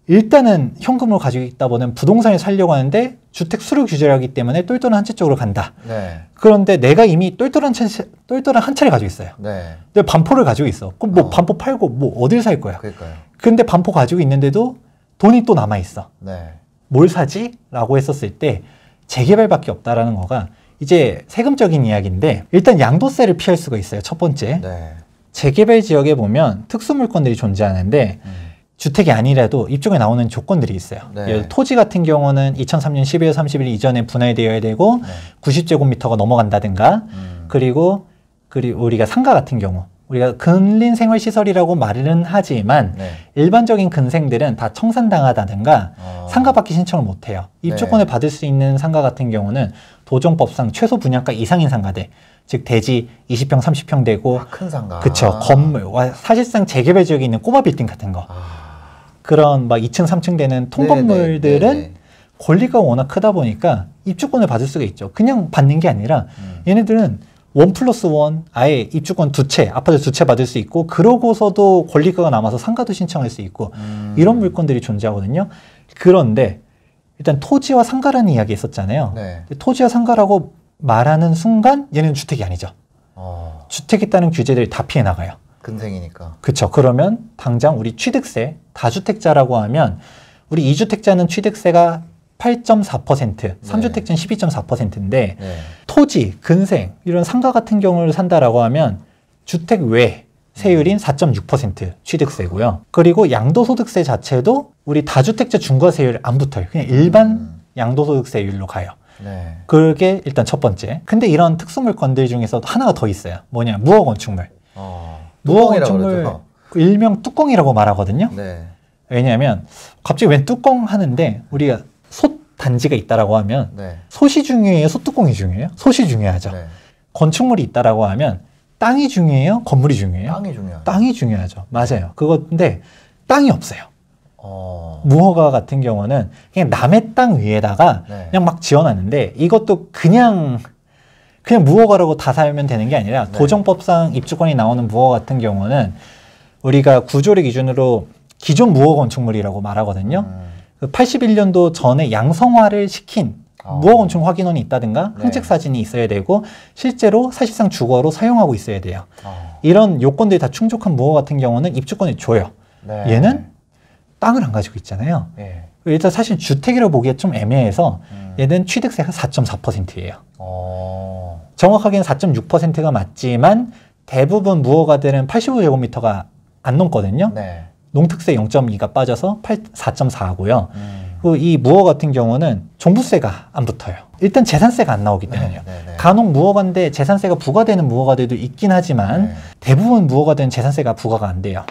Speaker 1: 일단은 현금으로 가지고 있다 보면 부동산을 살려고 하는데 주택 수로 규제를 하기 때문에 똘똘한 한 채 쪽으로 간다.
Speaker 2: 네.
Speaker 1: 그런데 내가 이미 똘똘한 한 채를 가지고 있어요.
Speaker 2: 네.
Speaker 1: 근데 반포를 가지고 있어. 그럼 뭐 반포 팔고 뭐 어딜 살 거야?
Speaker 2: 그러니까요.
Speaker 1: 근데 반포 가지고 있는데도 돈이 또 남아 있어.
Speaker 2: 네.
Speaker 1: 뭘 사지? 라고 했었을 때 재개발밖에 없다라는 거가 이제 세금적인 이야기인데 일단 양도세를 피할 수가 있어요. 첫 번째.
Speaker 2: 네.
Speaker 1: 재개발 지역에 보면 특수물건들이 존재하는데 주택이 아니라도 입주권에 나오는 조건들이 있어요.
Speaker 2: 네.
Speaker 1: 토지 같은 경우는 2003년 12월 30일 이전에 분할되어야 되고
Speaker 2: 네.
Speaker 1: 90제곱미터가 넘어간다든가 그리고 우리가 상가 같은 경우 우리가 근린생활시설이라고 말은 하지만
Speaker 2: 네.
Speaker 1: 일반적인 근생들은 다 청산당하다든가 상가받기 신청을 못해요. 입주권을
Speaker 2: 네.
Speaker 1: 받을 수 있는 상가 같은 경우는 도정법상 최소 분양가 이상인 상가들, 즉 대지 20평, 30평 되고
Speaker 2: 큰 상가.
Speaker 1: 그쵸. 건물, 사실상 재개발 지역에 있는 꼬마 빌딩 같은 거. 그런 막 2층, 3층 되는 통건물들은
Speaker 2: 네네.
Speaker 1: 권리가 워낙 크다 보니까 입주권을 받을 수가 있죠. 그냥 받는 게 아니라 얘네들은 1+1 아예 입주권 2채, 아파트 2채 받을 수 있고 그러고서도 권리가가 남아서 상가도 신청할 수 있고 이런 물건들이 존재하거든요. 그런데 일단 토지와 상가라는 이야기 있었잖아요.
Speaker 2: 네.
Speaker 1: 토지와 상가라고 말하는 순간 얘는 주택이 아니죠. 주택에 따른 규제들이 다 피해 나가요.
Speaker 2: 근생이니까.
Speaker 1: 그렇죠. 그러면 당장 우리 취득세, 다주택자라고 하면 우리 2주택자는 취득세가 8.4%, 3주택자는 12.4%인데
Speaker 2: 네.
Speaker 1: 토지, 근생, 이런 상가 같은 경우를 산다라고 하면 주택 외 세율인 4.6% 취득세고요. 그리고 양도소득세 자체도 우리 다주택자 중과세율 안 붙어요. 그냥 일반 양도소득세율로 가요.
Speaker 2: 네.
Speaker 1: 그게 일단 첫 번째. 근데 이런 특수물건들 중에서 하나가 더 있어요. 뭐냐, 무허건축물. 무허건축물, 일명 뚜껑이라고 말하거든요.
Speaker 2: 네.
Speaker 1: 왜냐하면 갑자기 웬 뚜껑 하는데 우리가 솥 단지가 있다라고 하면
Speaker 2: 네.
Speaker 1: 솥이 중요해요? 솥뚜껑이 중요해요? 솥이 중요하죠.
Speaker 2: 네.
Speaker 1: 건축물이 있다라고 하면 땅이 중요해요? 건물이 중요해요?
Speaker 2: 땅이 중요하죠.
Speaker 1: 땅이 중요하죠. 맞아요. 그건데 땅이 없어요. 무허가 같은 경우는 그냥 남의 땅 위에다가
Speaker 2: 네.
Speaker 1: 그냥 막 지어놨는데 이것도 그냥 무허가라고 다 살면 되는 게 아니라
Speaker 2: 네.
Speaker 1: 도정법상 입주권이 나오는 무허가 같은 경우는 우리가 구조를 기준으로 기존 무허 건축물이라고 말하거든요. 그 81년도 전에 양성화를 시킨 무허 건축 확인원이 있다든가
Speaker 2: 네.
Speaker 1: 항책 사진이 있어야 되고 실제로 사실상 주거로 사용하고 있어야 돼요. 이런 요건들이 다 충족한 무허 같은 경우는 입주권을 줘요.
Speaker 2: 네.
Speaker 1: 얘는 땅을 안 가지고 있잖아요.
Speaker 2: 네.
Speaker 1: 일단 사실 주택이라고 보기에 좀 애매해서 얘는 취득세가 4.4%예요. 정확하게는 4.6%가 맞지만 대부분 무허가들은 85제곱미터가 안 넘거든요.
Speaker 2: 네.
Speaker 1: 농특세 0.2가 빠져서 4.4고요. 그리고 이 무허 같은 경우는 종부세가 안 붙어요. 일단 재산세가 안 나오기 때문에요.
Speaker 2: 네.
Speaker 1: 간혹 무허가인데 재산세가 부과되는 무허가들도 있긴 하지만
Speaker 2: 네.
Speaker 1: 대부분 무허가들은 재산세가 부과가 안 돼요.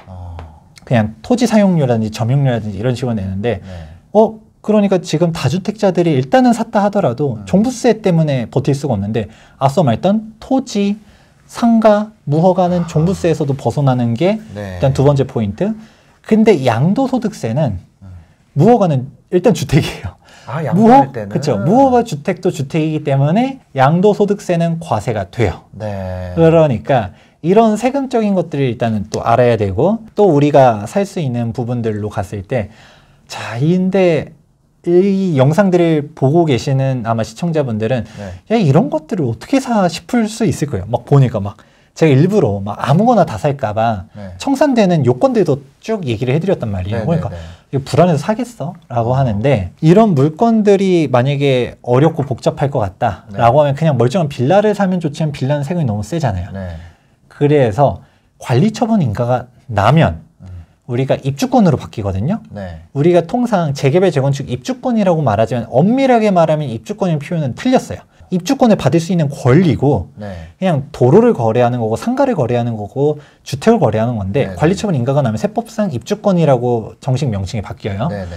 Speaker 1: 그냥 토지 사용료라든지 점용료라든지 이런 식으로 내는데
Speaker 2: 네.
Speaker 1: 그러니까 지금 다주택자들이 일단은 샀다 하더라도 종부세 때문에 버틸 수가 없는데 앞서 말했던 토지, 상가, 무허가는 종부세에서도 벗어나는 게
Speaker 2: 네.
Speaker 1: 일단 두 번째 포인트. 근데 양도소득세는 무허가는 일단 주택이에요.
Speaker 2: 양도할 때는.
Speaker 1: 그렇죠. 무허가 주택도 주택이기 때문에 양도소득세는 과세가 돼요.
Speaker 2: 네.
Speaker 1: 그러니까 이런 세금적인 것들을 일단은 또 알아야 되고 또 우리가 살 수 있는 부분들로 갔을 때 자, 근데 이 영상들을 보고 계시는 아마 시청자분들은
Speaker 2: 네.
Speaker 1: 야, 이런 것들을 어떻게 사 싶을 수 있을 거예요. 막 보니까 막 제가 일부러 막 아무거나 다 살까봐
Speaker 2: 네.
Speaker 1: 청산되는 요건들도 쭉 얘기를 해드렸단 말이에요.
Speaker 2: 네,
Speaker 1: 그러니까
Speaker 2: 네, 네.
Speaker 1: 이거 불안해서 사겠어? 라고 하는데 이런 물건들이 만약에 어렵고 복잡할 것 같다 라고 하면 그냥 멀쩡한 빌라를 사면 좋지만 빌라는 세금이 너무 세잖아요.
Speaker 2: 네.
Speaker 1: 그래서 관리처분 인가가 나면 우리가 입주권으로 바뀌거든요.
Speaker 2: 네.
Speaker 1: 우리가 통상 재개발 재건축 입주권이라고 말하지만 엄밀하게 말하면 입주권의 표현은 틀렸어요. 입주권을 받을 수 있는 권리고
Speaker 2: 네.
Speaker 1: 그냥 도로를 거래하는 거고 상가를 거래하는 거고 주택을 거래하는 건데
Speaker 2: 네네.
Speaker 1: 관리처분 인가가 나면 세법상 입주권이라고 정식 명칭이 바뀌어요.
Speaker 2: 네네.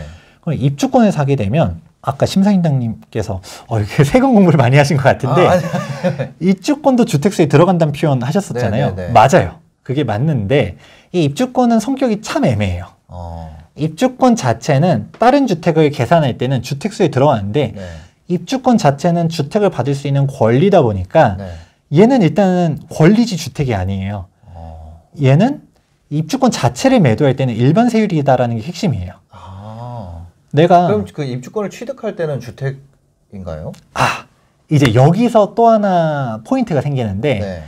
Speaker 1: 그럼 입주권을 사게 되면 아까 심사임당님께서 이렇게 세금 공부를 많이 하신 것 같은데 입주권도 주택수에 들어간다는 표현 하셨었잖아요.
Speaker 2: 네네네.
Speaker 1: 맞아요. 그게 맞는데 이 입주권은 성격이 참 애매해요. 입주권 자체는 다른 주택을 계산할 때는 주택수에 들어가는데
Speaker 2: 네.
Speaker 1: 입주권 자체는 주택을 받을 수 있는 권리다 보니까
Speaker 2: 네.
Speaker 1: 얘는 일단은 권리지 주택이 아니에요. 얘는 입주권 자체를 매도할 때는 일반 세율이다라는 게 핵심이에요. 내가
Speaker 2: 그럼 그 입주권을 취득할 때는 주택인가요?
Speaker 1: 이제 여기서 또 하나 포인트가 생기는데
Speaker 2: 네.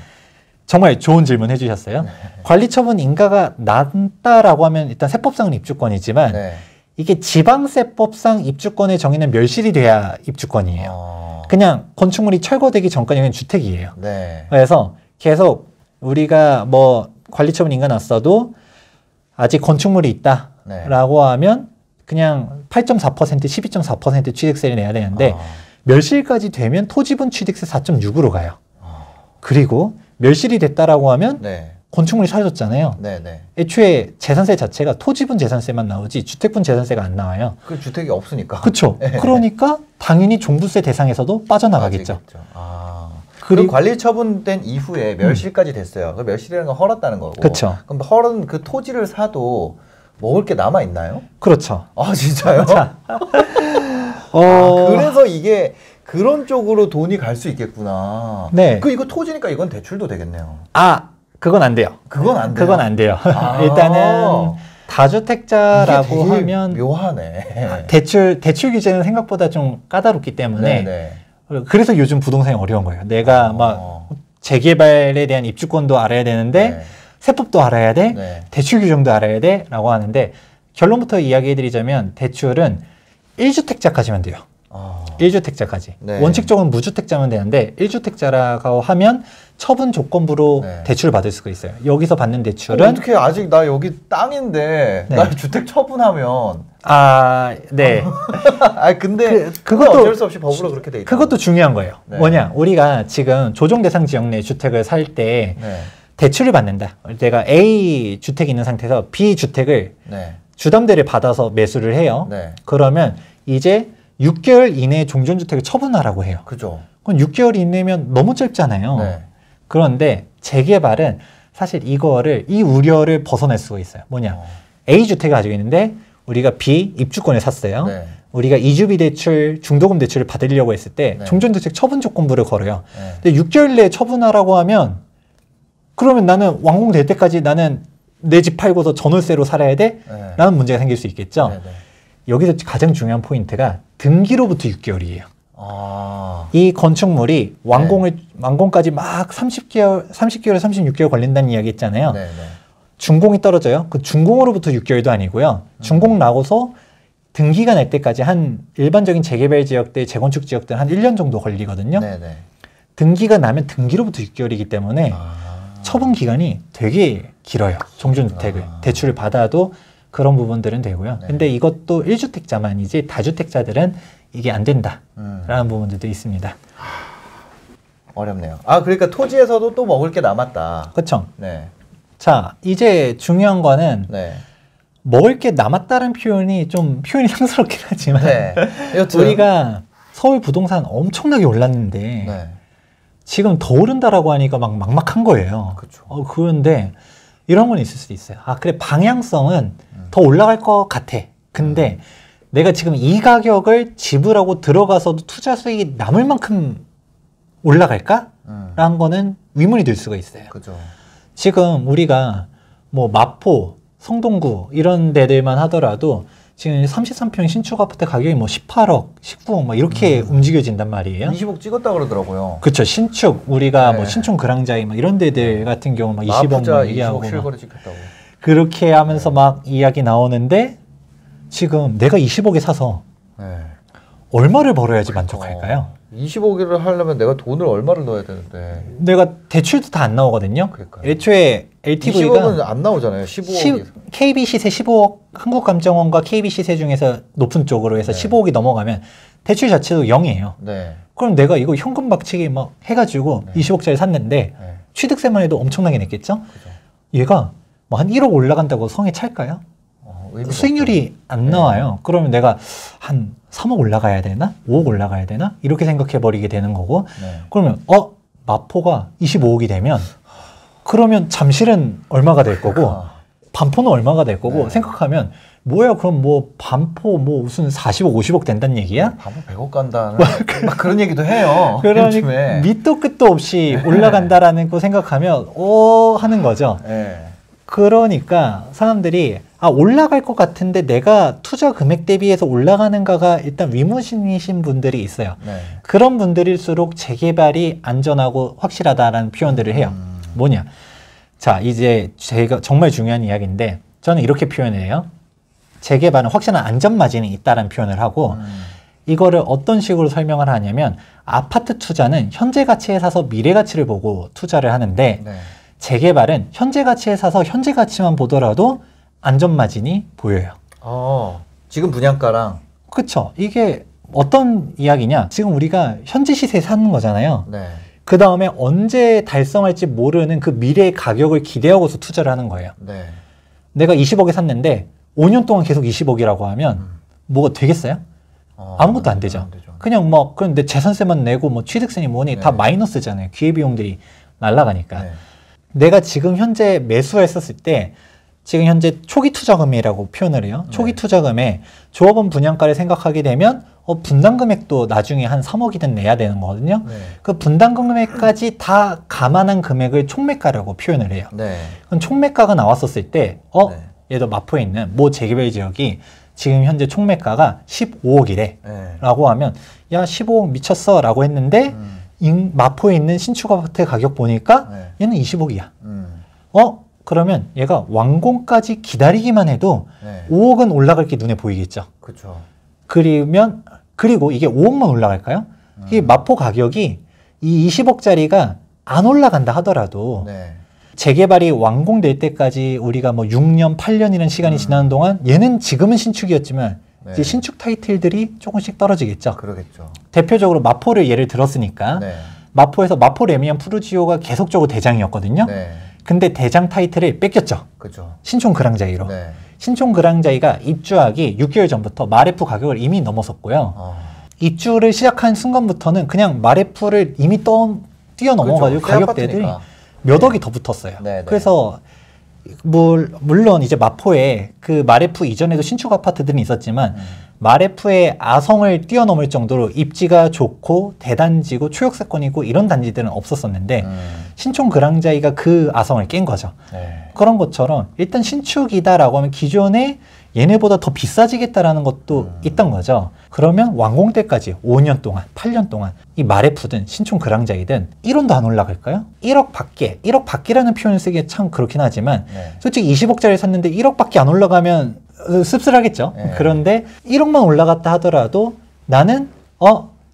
Speaker 1: 정말 좋은 질문 해주셨어요.
Speaker 2: 네.
Speaker 1: 관리처분 인가가 낮다라고 하면 일단 세법상은 입주권이지만
Speaker 2: 네.
Speaker 1: 이게 지방세법상 입주권의 정의는 멸실이 돼야 입주권이에요. 그냥 건축물이 철거되기 전까지는 주택이에요.
Speaker 2: 네.
Speaker 1: 그래서 계속 우리가 뭐 관리처분 인가 났어도 아직 건축물이 있다라고 하면 그냥 8.4%, 12.4% 취득세를 내야 되는데 멸실까지 되면 토지분 취득세 4.6으로 가요. 그리고 멸실이 됐다라고 하면 건축물이 사라졌잖아요. 애초에 재산세 자체가 토지분 재산세만 나오지 주택분 재산세가 안 나와요.
Speaker 2: 그 주택이 없으니까.
Speaker 1: 그렇죠. 그러니까 당연히 종부세 대상에서도 빠져나가겠죠.
Speaker 2: 그리고 관리 처분된 이후에 멸실까지 됐어요. 그 멸실이라는 건 헐었다는 거고.
Speaker 1: 그렇죠.
Speaker 2: 그럼 헐은 그 토지를 사도 먹을 게 남아 있나요?
Speaker 1: 그렇죠.
Speaker 2: 아 진짜요? 그래서 이게 그런 쪽으로 돈이 갈 수 있겠구나.
Speaker 1: 네.
Speaker 2: 이거 토지니까 이건 대출도 되겠네요.
Speaker 1: 그건 안 돼요.
Speaker 2: 그건 안 돼요?
Speaker 1: 그건 안 돼요. 일단은 다주택자라고 하면
Speaker 2: 묘하네.
Speaker 1: 대출 규제는 생각보다 좀 까다롭기 때문에 그래서 요즘 부동산이 어려운 거예요. 내가 막 재개발에 대한 입주권도 알아야 되는데 세법도 알아야 돼, 대출 규정도 알아야 돼 라고 하는데 결론부터 이야기해드리자면 대출은 1주택자까지만 돼요. 1주택자까지. 원칙적으로는 무주택자면 되는데 1주택자라고 하면 처분 조건부로 대출을 받을 수가 있어요. 여기서 받는 대출은
Speaker 2: 어떻게 아직 나 여기 땅인데 나 주택 처분하면
Speaker 1: 네.
Speaker 2: 근데 그것도 어쩔 수 없이 법으로 그렇게 돼 있다.
Speaker 1: 그것도 중요한 거예요. 뭐냐? 우리가 지금 조정 대상 지역 내 주택을 살 때 대출을 받는다. 내가 A 주택이 있는 상태에서 B 주택을 주담대를 받아서 매수를 해요. 그러면 이제 6개월 이내에 종전주택을 처분하라고 해요.
Speaker 2: 그죠.
Speaker 1: 그럼 6개월 이내면 너무 짧잖아요. 그런데 재개발은 사실 이 우려를 벗어낼 수가 있어요. 뭐냐. A 주택을 가지고 있는데 우리가 B 입주권을 샀어요. 우리가 이주비 대출, 중도금 대출을 받으려고 했을 때 종전주택 처분 조건부를 걸어요. 근데 6개월 내에 처분하라고 하면 그러면 나는 완공될 때까지 나는 내 집 팔고서 전월세로 살아야 돼? 라는 문제가 생길 수 있겠죠. 여기서 가장 중요한 포인트가 등기로부터 6개월이에요. 이 건축물이 완공까지 막 30개월, 36개월 걸린다는 이야기 했잖아요. 준공이 떨어져요. 그 준공으로부터 6개월도 아니고요. 준공 나고서 등기가 날 때까지 한 일반적인 재개발 지역들, 재건축 지역들 한 1년 정도 걸리거든요. 등기가 나면 등기로부터 6개월이기 때문에 처분 기간이 되게 길어요. 종전주택을 대출을 받아도 그런 부분들은 되고요. 근데 이것도 1주택자만이지 다주택자들은 이게 안 된다라는 부분들도 있습니다.
Speaker 2: 어렵네요. 그러니까 토지에서도 또 먹을 게 남았다.
Speaker 1: 그렇죠. 자, 이제 중요한 거는 먹을 게 남았다는 표현이 상스럽긴 하지만 우리가 서울 부동산 엄청나게 올랐는데 지금 더 오른다라고 하니까 막 막막한 거예요. 그런데 이런 건 있을 수도 있어요. 그래, 방향성은 더 올라갈 것 같아. 근데 내가 지금 이 가격을 지불하고 들어가서도 투자 수익이 남을 만큼 올라갈까? 라는 거는 의문이 들 수가 있어요. 지금 우리가 뭐 마포, 성동구 이런 데들만 하더라도 지금 33평 신축 아파트 가격이 뭐 18억, 19억 막 이렇게 움직여진단 말이에요.
Speaker 2: 20억 찍었다 그러더라고요.
Speaker 1: 그렇죠. 신축 우리가 뭐 신촌 그랑자이 막 이런 데들 같은 경우 막 20억 막 얘기하고
Speaker 2: 20억 실거래 찍혔다고.
Speaker 1: 그렇게 하면서 막 이야기 나오는데 지금 내가 20억에 사서 얼마를 벌어야지 만족할까요?
Speaker 2: 20억을 하려면 내가 돈을 얼마를 넣어야 되는데
Speaker 1: 내가 대출도 다 안 나오거든요. 애초에 LTV가
Speaker 2: 20억은 안 나오잖아요. 15억이.
Speaker 1: KB 시세 15억, 한국감정원과 KB 시세 중에서 높은 쪽으로 해서 15억이 넘어가면 대출 자체도 0이에요. 그럼 내가 이거 현금 박치기 막 해가지고 20억짜리 샀는데 취득세만 해도 엄청나게 냈겠죠? 얘가 뭐 한 1억 올라간다고 성에 찰까요? 수익률이 안 나와요. 그러면 내가 한 3억 올라가야 되나? 5억 올라가야 되나? 이렇게 생각해 버리게 되는 거고 그러면 마포가 25억이 되면 그러면 잠실은 얼마가 될 거고 반포는 얼마가 될 거고 생각하면 뭐야 그럼 뭐 반포 뭐 무슨 40억 50억 된다는 얘기야?
Speaker 2: 반포 100억 간다는 막 그런 얘기도 해요.
Speaker 1: 그러니까 밑도 끝도 없이 올라간다라는 거 생각하면 하는 거죠. 그러니까 사람들이 올라갈 것 같은데 내가 투자 금액 대비해서 올라가는가가 일단 위무신이신 분들이 있어요. 그런 분들일수록 재개발이 안전하고 확실하다라는 표현들을 해요. 뭐냐? 자, 이제 제가 정말 중요한 이야기인데 저는 이렇게 표현해요. 재개발은 확실한 안전 마진이 있다라는 표현을 하고 이거를 어떤 식으로 설명을 하냐면 아파트 투자는 현재 가치에 사서 미래 가치를 보고 투자를 하는데 재개발은 현재 가치에 사서 현재 가치만 보더라도 안전마진이 보여요.
Speaker 2: 지금 분양가랑.
Speaker 1: 그렇죠. 이게 어떤 이야기냐. 지금 우리가 현재 시세에 사는 거잖아요.
Speaker 2: 네.
Speaker 1: 그 다음에 언제 달성할지 모르는 그 미래의 가격을 기대하고서 투자를 하는 거예요.
Speaker 2: 네.
Speaker 1: 내가 20억에 샀는데 5년 동안 계속 20억이라고 하면 뭐가 되겠어요? 아무것도 안 되죠. 그냥 뭐 그런데 재산세만 내고 뭐 취득세니 뭐니 다 마이너스잖아요. 기회비용들이 날아가니까. 내가 지금 현재 매수했었을 때 지금 현재 초기 투자금이라고 표현을 해요. 초기 투자금에 조합원 분양가를 생각하게 되면 분당 금액도 나중에 한 3억이든 내야 되는 거거든요. 그 분당 금액까지 다 감안한 금액을 총매가라고 표현을 해요. 그럼 총매가가 나왔었을 때 예를 들어 마포에 있는 모 재개발 지역이 지금 현재 총매가가 15억이래 라고 하면 야 15억 미쳤어 라고 했는데 마포에 있는 신축 아파트 가격 보니까 얘는 20억이야. 그러면 얘가 완공까지 기다리기만 해도 5억은 올라갈 게 눈에 보이겠죠.
Speaker 2: 그렇죠.
Speaker 1: 그리고 이게 5억만 올라갈까요? 이 마포 가격이 이 20억짜리가 안 올라간다 하더라도 재개발이 완공될 때까지 우리가 뭐 6년, 8년이라는 시간이 지나는 동안 얘는 지금은 신축이었지만 이제 신축 타이틀들이 조금씩 떨어지겠죠.
Speaker 2: 그러겠죠.
Speaker 1: 대표적으로 마포를 예를 들었으니까 마포에서 마포 레미안 푸르지오가 계속적으로 대장이었거든요. 근데 대장 타이틀을 뺏겼죠.
Speaker 2: 그죠.
Speaker 1: 신촌 그랑자이로. 신촌 그랑자이가 입주하기 6개월 전부터 마레프 가격을 이미 넘어섰고요. 입주를 시작한 순간부터는 그냥 마레프를 이미 뛰어넘어가지고 가격대들이 몇 억이 더 붙었어요. 그래서 물론 이제 마포에 그 마레프 이전에도 신축 아파트들이 있었지만 마레프의 아성을 뛰어넘을 정도로 입지가 좋고 대단지고 초역세권이고 이런 단지들은 없었었는데 신촌 그랑자이가 그 아성을 깬 거죠. 그런 것처럼 일단 신축이다라고 하면 기존에 얘네보다 더 비싸지겠다라는 것도 있던 거죠. 그러면 완공 때까지 5년 동안, 8년 동안 이 마레프든 신촌 그랑자이든 1원도 안 올라갈까요? 1억 밖에, 1억 밖이라는 표현을 쓰기에 참 그렇긴 하지만 솔직히 20억짜리 샀는데 1억밖에 안 올라가면 씁쓸하겠죠. 그런데 1억만 올라갔다 하더라도 나는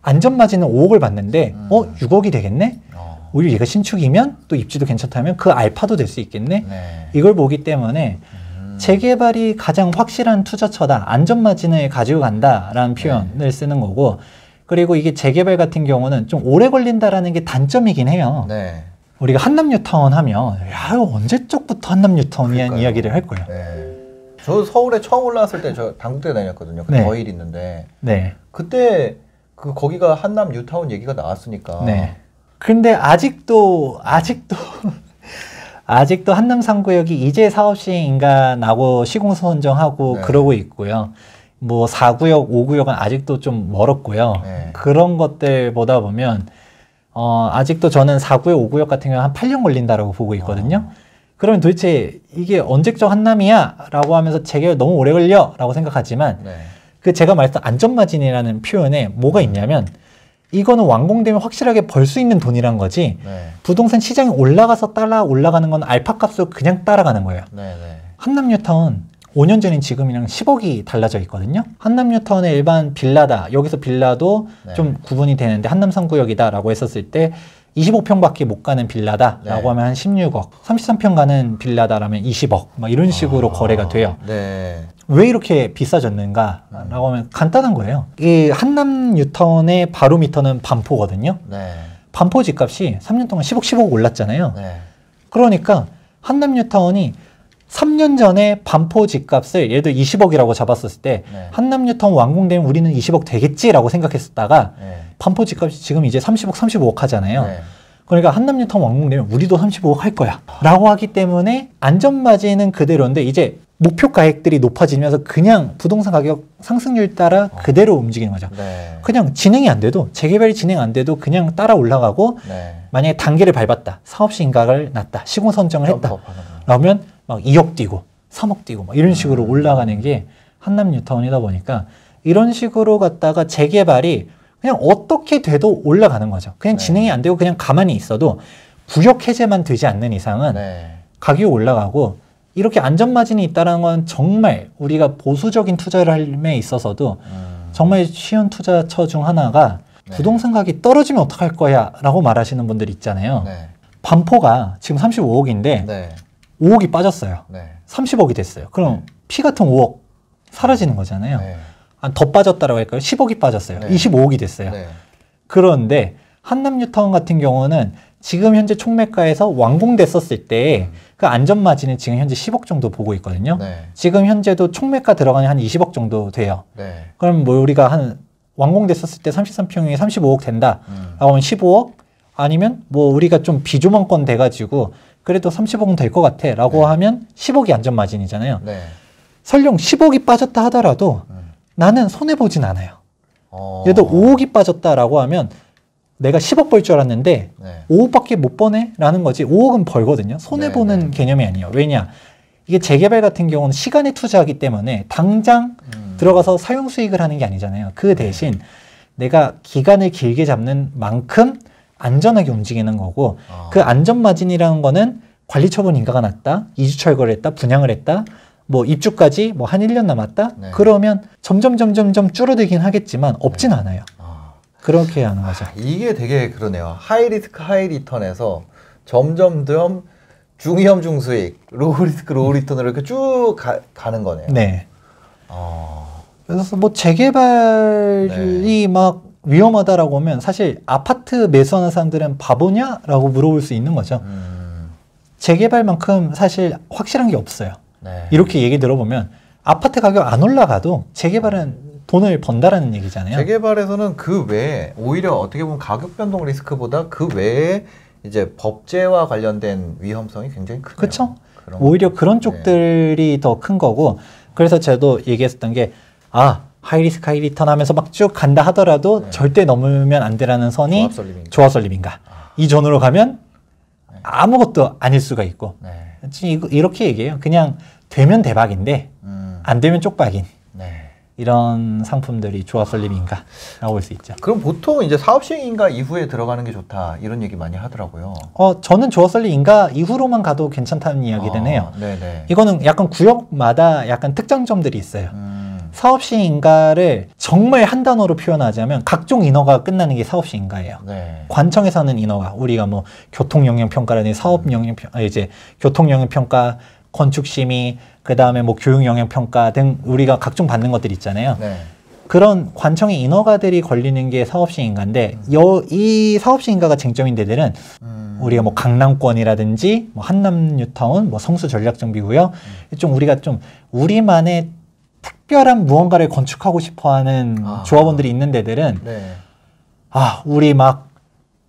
Speaker 1: 안전마진은 5억을 받는데 6억이 되겠네? 오히려 얘가 신축이면 또 입지도 괜찮다면 그 알파도 될 수 있겠네? 이걸 보기 때문에 재개발이 가장 확실한 투자처다. 안전마진을 가지고 간다라는 표현을 쓰는 거고, 그리고 이게 재개발 같은 경우는 좀 오래 걸린다라는 게 단점이긴 해요. 우리가 한남뉴타운 하면 야 이거 언제적부터 한남뉴타운이란 이야기를 할 거예요.
Speaker 2: 저 서울에 처음 올라왔을 때 저 당국대 다녔거든요. 그 더일 있는데 그때 거기가 한남 뉴타운 얘기가 나왔으니까.
Speaker 1: 근데 아직도 한남 3구역이 이제 사업 시행인가 나고 시공 선정하고 그러고 있고요. 뭐 4구역, 5구역은 아직도 좀 멀었고요. 그런 것들 보다 보면 아직도 저는 4구역, 5구역 같은 경우는 한 8년 걸린다라고 보고 있거든요. 그러면 도대체 이게 언제적 한남이야? 라고 하면서 재개발 너무 오래 걸려? 라고 생각하지만 그 제가 말했던 안전마진이라는 표현에 뭐가 있냐면 이거는 완공되면 확실하게 벌 수 있는 돈이란 거지 부동산 시장이 올라가서 따라 올라가는 건 알파 값으로 그냥 따라가는 거예요. 한남뉴타운 5년 전인 지금이랑 10억이 달라져 있거든요. 한남뉴타운의 일반 빌라다. 여기서 빌라도 좀 구분이 되는데 한남 3구역이다 라고 했었을 때 25평밖에 못 가는 빌라다 라고 하면 한 16억, 33평 가는 빌라다라면 20억 막 이런 식으로 거래가 돼요. 왜 이렇게 비싸졌는가 라고 하면 간단한 거예요. 이 한남 뉴타운의 바로미터는 반포거든요. 반포 집값이 3년 동안 10억 올랐잖아요. 그러니까 한남 뉴타운이 3년 전에 반포 집값을 예를 들어 20억이라고 잡았었을 때 한남 뉴타운 완공되면 우리는 20억 되겠지라고 생각했었다가 반포 집값이 지금 이제 30억, 35억 하잖아요. 그러니까 한남 뉴타운 완공되면 우리도 35억 할 거야 라고 하기 때문에 안전마진은 그대로인데 이제 목표 가액들이 높아지면서 그냥 부동산 가격 상승률 따라 그대로 움직이는 거죠. 그냥 진행이 안 돼도 재개발이 진행 안 돼도 그냥 따라 올라가고 만약에 단계를 밟았다. 사업시 인가를 났다. 시공 선정을 했다. 그러면 막 2억 뛰고 3억 뛰고 막 이런 식으로 올라가는 게 한남 뉴타운이다 보니까 이런 식으로 갔다가 재개발이 그냥 어떻게 돼도 올라가는 거죠. 그냥 진행이 안 되고 그냥 가만히 있어도 구역 해제만 되지 않는 이상은 가격이 올라가고 이렇게 안전마진이 있다는 건 정말 우리가 보수적인 투자를 함에 있어서도 정말 쉬운 투자처 중 하나가 부동산 가격이 떨어지면 어떡할 거야 라고 말하시는 분들 있잖아요. 반포가 지금 35억인데 5억이 빠졌어요.
Speaker 2: 네.
Speaker 1: 30억이 됐어요. 그럼 피 같은 5억 사라지는 거잖아요.
Speaker 2: 네.
Speaker 1: 더 빠졌다라고 할까요? 10억이 빠졌어요.
Speaker 2: 네.
Speaker 1: 25억이 됐어요.
Speaker 2: 네.
Speaker 1: 그런데 한남뉴타운 같은 경우는 지금 현재 총매가에서 완공됐었을 때 그 안전마진은 지금 현재 10억 정도 보고 있거든요.
Speaker 2: 네.
Speaker 1: 지금 현재도 총매가 들어가는 한 20억 정도 돼요.
Speaker 2: 네.
Speaker 1: 그럼 뭐 우리가 한 완공됐었을 때 33평형이 35억 된다. 라고 하면 15억? 아니면 뭐 우리가 좀 비조망권 돼가지고 그래도 30억은 될 것 같아. 라고
Speaker 2: 네.
Speaker 1: 하면 10억이 안전마진이잖아요.
Speaker 2: 네.
Speaker 1: 설령 10억이 빠졌다 하더라도 나는 손해보진 않아요. 예를 들어 5억이 빠졌다라고 하면 내가 10억 벌 줄 알았는데
Speaker 2: 네.
Speaker 1: 5억밖에 못 버네? 라는 거지. 5억은 벌거든요. 손해보는
Speaker 2: 네, 네.
Speaker 1: 개념이 아니에요. 왜냐? 이게 재개발 같은 경우는 시간에 투자하기 때문에 당장 들어가서 사용 수익을 하는 게 아니잖아요. 그 대신 내가 기간을 길게 잡는 만큼 안전하게 움직이는 거고 그 안전마진이라는 거는 관리처분 인가가 났다, 이주 철거를 했다, 분양을 했다, 뭐 입주까지 뭐 한 1년 남았다?
Speaker 2: 네.
Speaker 1: 그러면 점점 줄어들긴 하겠지만 없진 않아요. 그렇게 하는 거죠.
Speaker 2: 이게 되게 그러네요. 하이 리스크 하이 리턴에서 점점점 중위험 중수익, 로우 리스크 로우 리턴으로 이렇게 쭉 가는 거네요.
Speaker 1: 네. 그래서 뭐 재개발이 막 위험하다라고 하면 사실 아파트 매수하는 사람들은 바보냐라고 물어볼 수 있는 거죠. 재개발만큼 사실 확실한 게 없어요.
Speaker 2: 네.
Speaker 1: 이렇게 얘기 들어보면 아파트 가격 안 올라가도 재개발은 돈을 번다라는 얘기잖아요.
Speaker 2: 재개발에서는 그 외에 오히려 어떻게 보면 가격 변동 리스크보다 그 외에 이제 법제와 관련된 위험성이 굉장히 크네요.
Speaker 1: 그렇죠. 오히려 그런 쪽들이 더 큰 거고 그래서 저도 얘기했었던 게 하이리스크 하이리턴 하면서 막 쭉 간다 하더라도 절대 넘으면 안 되라는 선이 조합설립인가. 이 존으로 가면 아무것도 아닐 수가 있고 이렇게 얘기해요. 그냥 되면 대박인데 안 되면 쪽박인. 이런 상품들이 조합설립인가 라고 볼 수 있죠.
Speaker 2: 그럼 보통 이제 사업시행인가 이후에 들어가는 게 좋다 이런 얘기 많이 하더라고요.
Speaker 1: 저는 조합설립인가 이후로만 가도 괜찮다는 이야기는 해요.
Speaker 2: 네네.
Speaker 1: 이거는 약간 구역마다 약간 특장점들이 있어요. 사업시행인가를 정말 한 단어로 표현하자면 각종 인허가 끝나는 게 사업시행인가예요.
Speaker 2: 네.
Speaker 1: 관청에서는 인허가, 우리가 뭐 교통영향평가라든지 사업영향평가, 이제 교통영향평가, 건축심의, 그 다음에 뭐 교육영향평가 등 우리가 각종 받는 것들 있잖아요.
Speaker 2: 네.
Speaker 1: 그런 관청의 인허가들이 걸리는 게 사업시행인가인데 이 사업시행인가가 쟁점인 데들은 우리가 뭐 강남권이라든지 뭐 한남뉴타운, 뭐 성수전략정비구역 좀 우리가 좀 우리만의 특별한 무언가를 건축하고 싶어하는 조합원들이 있는 데들은 우리 막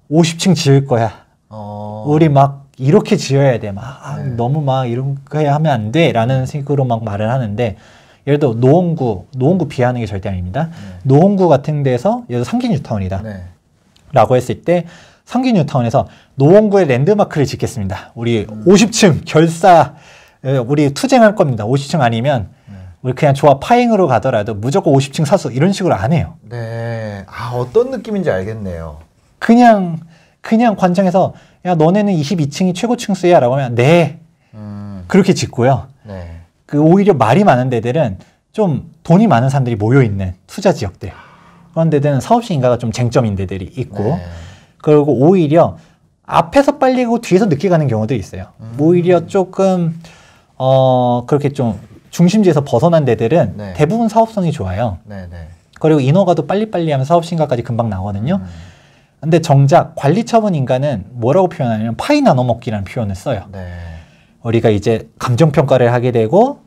Speaker 1: 50층 지을 거야. 우리 막 이렇게 지어야 돼. 너무 막 이런 거 하면 안 돼. 라는 식으로 막 말을 하는데, 예를 들어 노원구 비하하는 게 절대 아닙니다. 노원구 같은 데서, 예를 들어 상기뉴타운이다. 라고 했을 때, 상기뉴타운에서 노원구에 랜드마크를 짓겠습니다. 우리 50층 결사, 우리 투쟁할 겁니다. 50층 아니면, 우리 그냥 조합 파행으로 가더라도 무조건 50층 사수, 이런 식으로 안 해요.
Speaker 2: 네. 어떤 느낌인지 알겠네요.
Speaker 1: 그냥 관청에서 야 너네는 22층이 최고 층수야 라고 하면 네 그렇게 짓고요. 그 오히려 말이 많은 데들은 좀 돈이 많은 사람들이 모여있는 투자 지역들, 그런 데들은 사업시행인가가 좀 쟁점인 데들이 있고 그리고 오히려 앞에서 빨리 가고 뒤에서 늦게 가는 경우도 있어요. 오히려 조금 그렇게 좀 중심지에서 벗어난 데들은 대부분 사업성이 좋아요. 그리고 인허가도 빨리빨리 하면 사업시행가까지 금방 나오거든요. 근데 정작 관리처분인가는 뭐라고 표현하냐면 파이 나눠 먹기라는 표현을 써요. 우리가 이제 감정평가를 하게 되고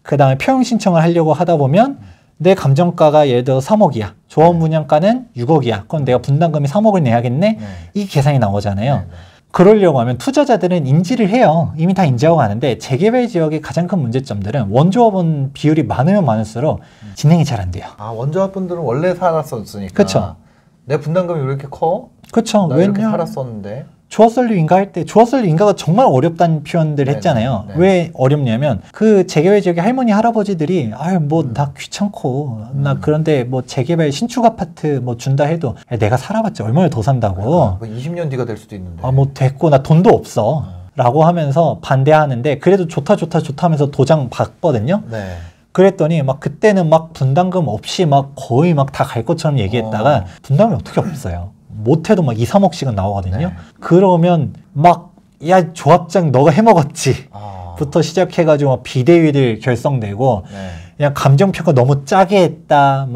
Speaker 1: 그 다음에 평형 신청을 하려고 하다 보면 내 감정가가 예를 들어 3억이야. 조합 분양가는 6억이야. 그럼 내가 분담금이 3억을 내야겠네? 이 계산이 나오잖아요. 그러려고 하면 투자자들은 인지를 해요. 이미 다 인지하고 가는데 재개발 지역의 가장 큰 문제점들은 원조합원 비율이 많으면 많을수록 진행이 잘 안 돼요.
Speaker 2: 원조합분들은 원래 살았었으니까.
Speaker 1: 그렇죠.
Speaker 2: 내 분담금이 왜 이렇게 커?
Speaker 1: 그렇죠.
Speaker 2: 나 이렇게 살았었는데.
Speaker 1: 조합설립 인가 할 때 조합설립 인가가 정말 어렵다는 표현들 했잖아요. 왜 어렵냐면 그 재개발 지역의 할머니 할아버지들이 뭐 나 귀찮고 나 그런데 뭐 재개발 신축 아파트 뭐 준다 해도 내가 살아봤자 얼마나 더 산다고.
Speaker 2: 뭐 20년 뒤가 될 수도 있는데.
Speaker 1: 뭐 됐고 나 돈도 없어. 라고 하면서 반대하는데 그래도 좋다 하면서 도장 받거든요. 그랬더니 막 그때는 막 분담금 없이 막 거의 막 다 갈 것처럼 얘기했다가 분담금이 어떻게 없어요. 못해도 막 2, 3억씩은 나오거든요. 그러면 막 야 조합장 너가 해먹었지 부터 시작해가지고 비대위들 결성되고 그냥 감정평가 너무 짜게 했다.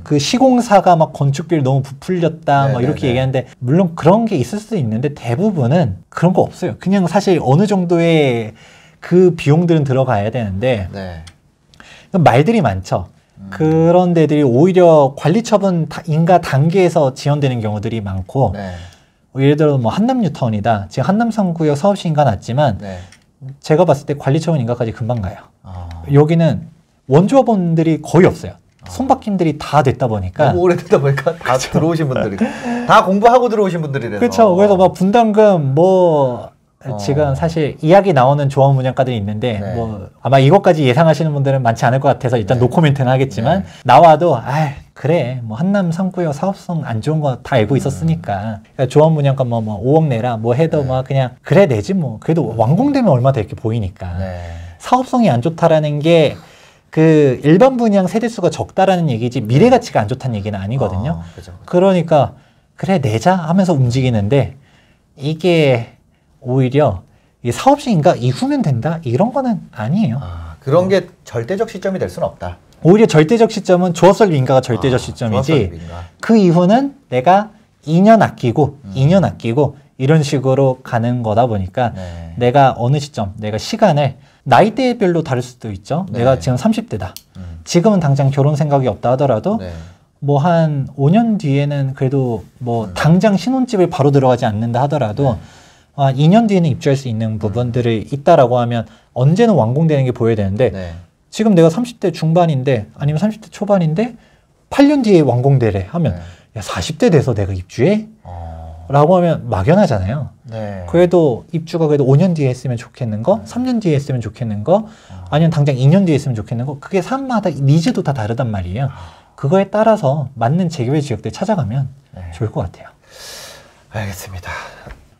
Speaker 1: 그 시공사가 막 건축비를 너무 부풀렸다. 막 이렇게 얘기하는데 물론 그런 게 있을 수도 있는데 대부분은 그런 거 없어요. 그냥 사실 어느 정도의 그 비용들은 들어가야 되는데 말들이 많죠. 그런 데들이 오히려 관리처분 인가 단계에서 지연되는 경우들이 많고 예를 들어 뭐 한남뉴타운이다. 지금 한남상구역 사업시 인가 났지만 제가 봤을 때 관리처분 인가까지 금방 가요. 여기는 원조합원들이 거의 없어요. 손바뀜들이 다 됐다 보니까
Speaker 2: 너무 오래되다 보니까 다 그렇죠. 들어오신 분들이 다 공부하고 들어오신 분들이라서
Speaker 1: 그렇죠. 그래서 막 분담금 뭐 지금 사실 이야기 나오는 조합 분양가들이 있는데 뭐 아마 이것까지 예상하시는 분들은 많지 않을 것 같아서 일단 노코멘트는 하겠지만 나와도 아 그래 뭐 한남 3구역 사업성 안 좋은 거 다 알고 있었으니까 그러니까 조합 분양가 뭐 5억 내라 뭐 해도 막 그냥 그래 내지 뭐 그래도 완공되면 얼마다 이렇게 보이니까 사업성이 안 좋다라는 게 그 일반 분양 세대수가 적다라는 얘기지 미래 가치가 안 좋다는 얘기는 아니거든요.
Speaker 2: 그죠.
Speaker 1: 그러니까 그래 내자 하면서 움직이는데 이게 오히려 이 사업시 인가 이후면 된다 이런 거는 아니에요.
Speaker 2: 그런 게 절대적 시점이 될 수는 없다.
Speaker 1: 오히려 절대적 시점은 조합설립 인가가 절대적 시점이지 그 이후는 내가 2년 아끼고 2년 아끼고 이런 식으로 가는 거다 보니까 내가 어느 시점 내가 시간을 나이대별로 다를 수도 있죠. 내가 지금 30대다. 지금은 당장 결혼 생각이 없다 하더라도 뭐 한 5년 뒤에는 그래도 뭐 당장 신혼집을 바로 들어가지 않는다 하더라도 2년 뒤에는 입주할 수 있는 부분들이 있다라고 하면 언제는 완공되는 게 보여야 되는데 지금 내가 30대 중반인데 아니면 30대 초반인데 8년 뒤에 완공되래 하면 야 40대 돼서 내가 입주해? 라고 하면 막연하잖아요. 그래도 입주가 그래도 5년 뒤에 했으면 좋겠는 거, 3년 뒤에 했으면 좋겠는 거, 아니면 당장 2년 뒤에 했으면 좋겠는 거, 그게 사람마다 니즈도 다 다르단 말이에요. 그거에 따라서 맞는 재개발 지역들 찾아가면 좋을 것 같아요.
Speaker 2: 알겠습니다.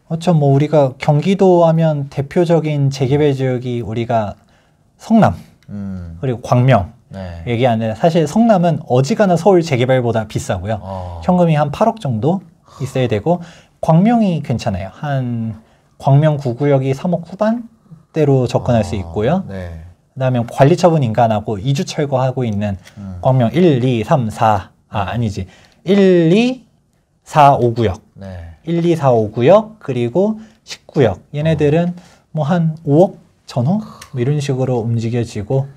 Speaker 1: 그렇죠. 뭐 우리가 경기도 하면 대표적인 재개발 지역이 우리가 성남 그리고 광명 얘기하는 사실 성남은 어지간한 서울 재개발보다 비싸고요. 현금이 한 8억 정도 있어야 되고 광명이 괜찮아요. 한 광명 9구역이 3억 후반대로 접근할 수 있고요. 그다음에 관리처분 인가하고 2주 철거하고 있는 광명 1, 2, 3, 4 아니지 1, 2, 4, 5구역 1, 2, 4, 5구역 그리고 10구역 얘네들은 뭐 한 5억 전후 뭐 이런 식으로 움직여지고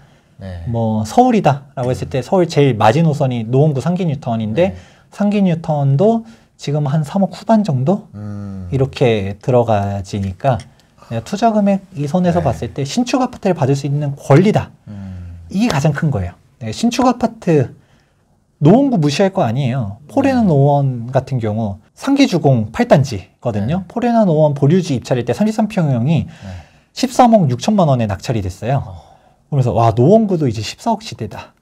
Speaker 1: 뭐 서울이다라고 했을 때 서울 제일 마지노선이 노원구 상기뉴타운인데 상기뉴타운도 지금 한 3억 후반 정도 이렇게 들어가지니까 투자 금액 이 선에서 봤을 때 신축 아파트를 받을 수 있는 권리다. 이게 가장 큰 거예요. 신축 아파트 노원구 무시할 거 아니에요. 포레나 노원 같은 경우 상기주공 8단지거든요. 포레나 노원 보류지 입찰일 때 33평형이 13억 6천만 원에 낙찰이 됐어요. 그래서 와 노원구도 이제 14억 시대다.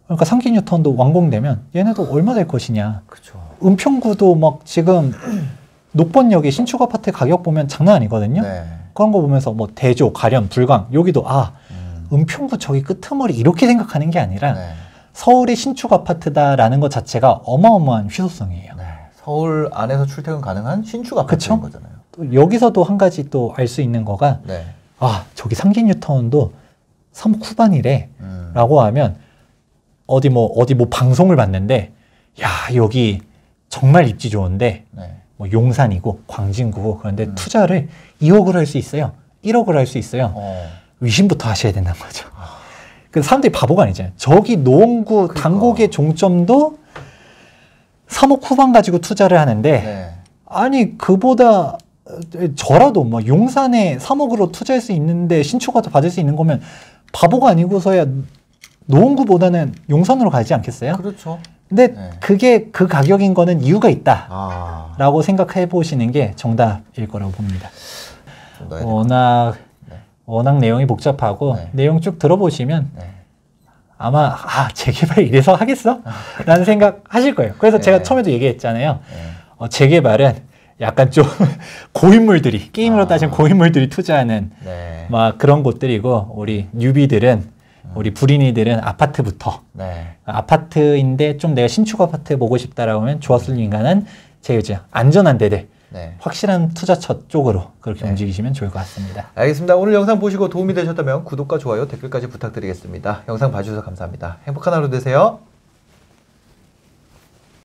Speaker 1: 그러니까 상기뉴타운도 완공되면 얘네도 얼마 될 것이냐.
Speaker 2: 그쵸.
Speaker 1: 은평구도 막 지금 녹번역의 신축 아파트 가격 보면 장난 아니거든요. 그런 거 보면서 뭐 대조, 가련, 불광 여기도 은평구 저기 끄트머리 이렇게 생각하는 게 아니라 서울의 신축 아파트다라는 것 자체가 어마어마한 희소성이에요.
Speaker 2: 서울 안에서 출퇴근 가능한 신축 아파트인 거잖아요.
Speaker 1: 또 여기서도 한 가지 또 알 수 있는 거가 저기 상기뉴타운도 3억 후반이래 라고 하면 어디 뭐 방송을 봤는데 야 여기 정말 입지 좋은데 뭐 용산이고 광진구고 그런데 투자를 2억을 할 수 있어요. 1억을 할 수 있어요. 위심부터 하셔야 된다는 거죠. 그 사람들이 바보가 아니잖아요. 저기 노원구 단곡의 종점도 3억 후반 가지고 투자를 하는데 아니 그보다 저라도 뭐 용산에 3억으로 투자할 수 있는데 신축아파트 받을 수 있는 거면 바보가 아니고서야 노원구보다는 용산으로 가지 않겠어요?
Speaker 2: 그렇죠.
Speaker 1: 근데 그게 그 가격인 거는 이유가 있다 라고 생각해 보시는 게 정답일 거라고 봅니다. 워낙 내용이 복잡하고 내용 쭉 들어보시면 아마 재개발 이래서 하겠어? 라는 생각 하실 거예요. 그래서 제가 처음에도 얘기했잖아요. 재개발은 약간 좀 고인물들이 게임으로 따지면 고인물들이 투자하는 막 그런 곳들이고 우리 뉴비들은 우리 불인이들은 아파트부터 아파트인데 좀 내가 신축 아파트 보고 싶다라고 하면 조합설립 인가는 제가 이제 안전한 데들
Speaker 2: 네.
Speaker 1: 확실한 투자처 쪽으로 그렇게
Speaker 2: 네.
Speaker 1: 움직이시면 좋을 것 같습니다.
Speaker 2: 알겠습니다. 오늘 영상 보시고 도움이 되셨다면 구독과 좋아요, 댓글까지 부탁드리겠습니다. 영상 봐주셔서 감사합니다. 행복한 하루 되세요.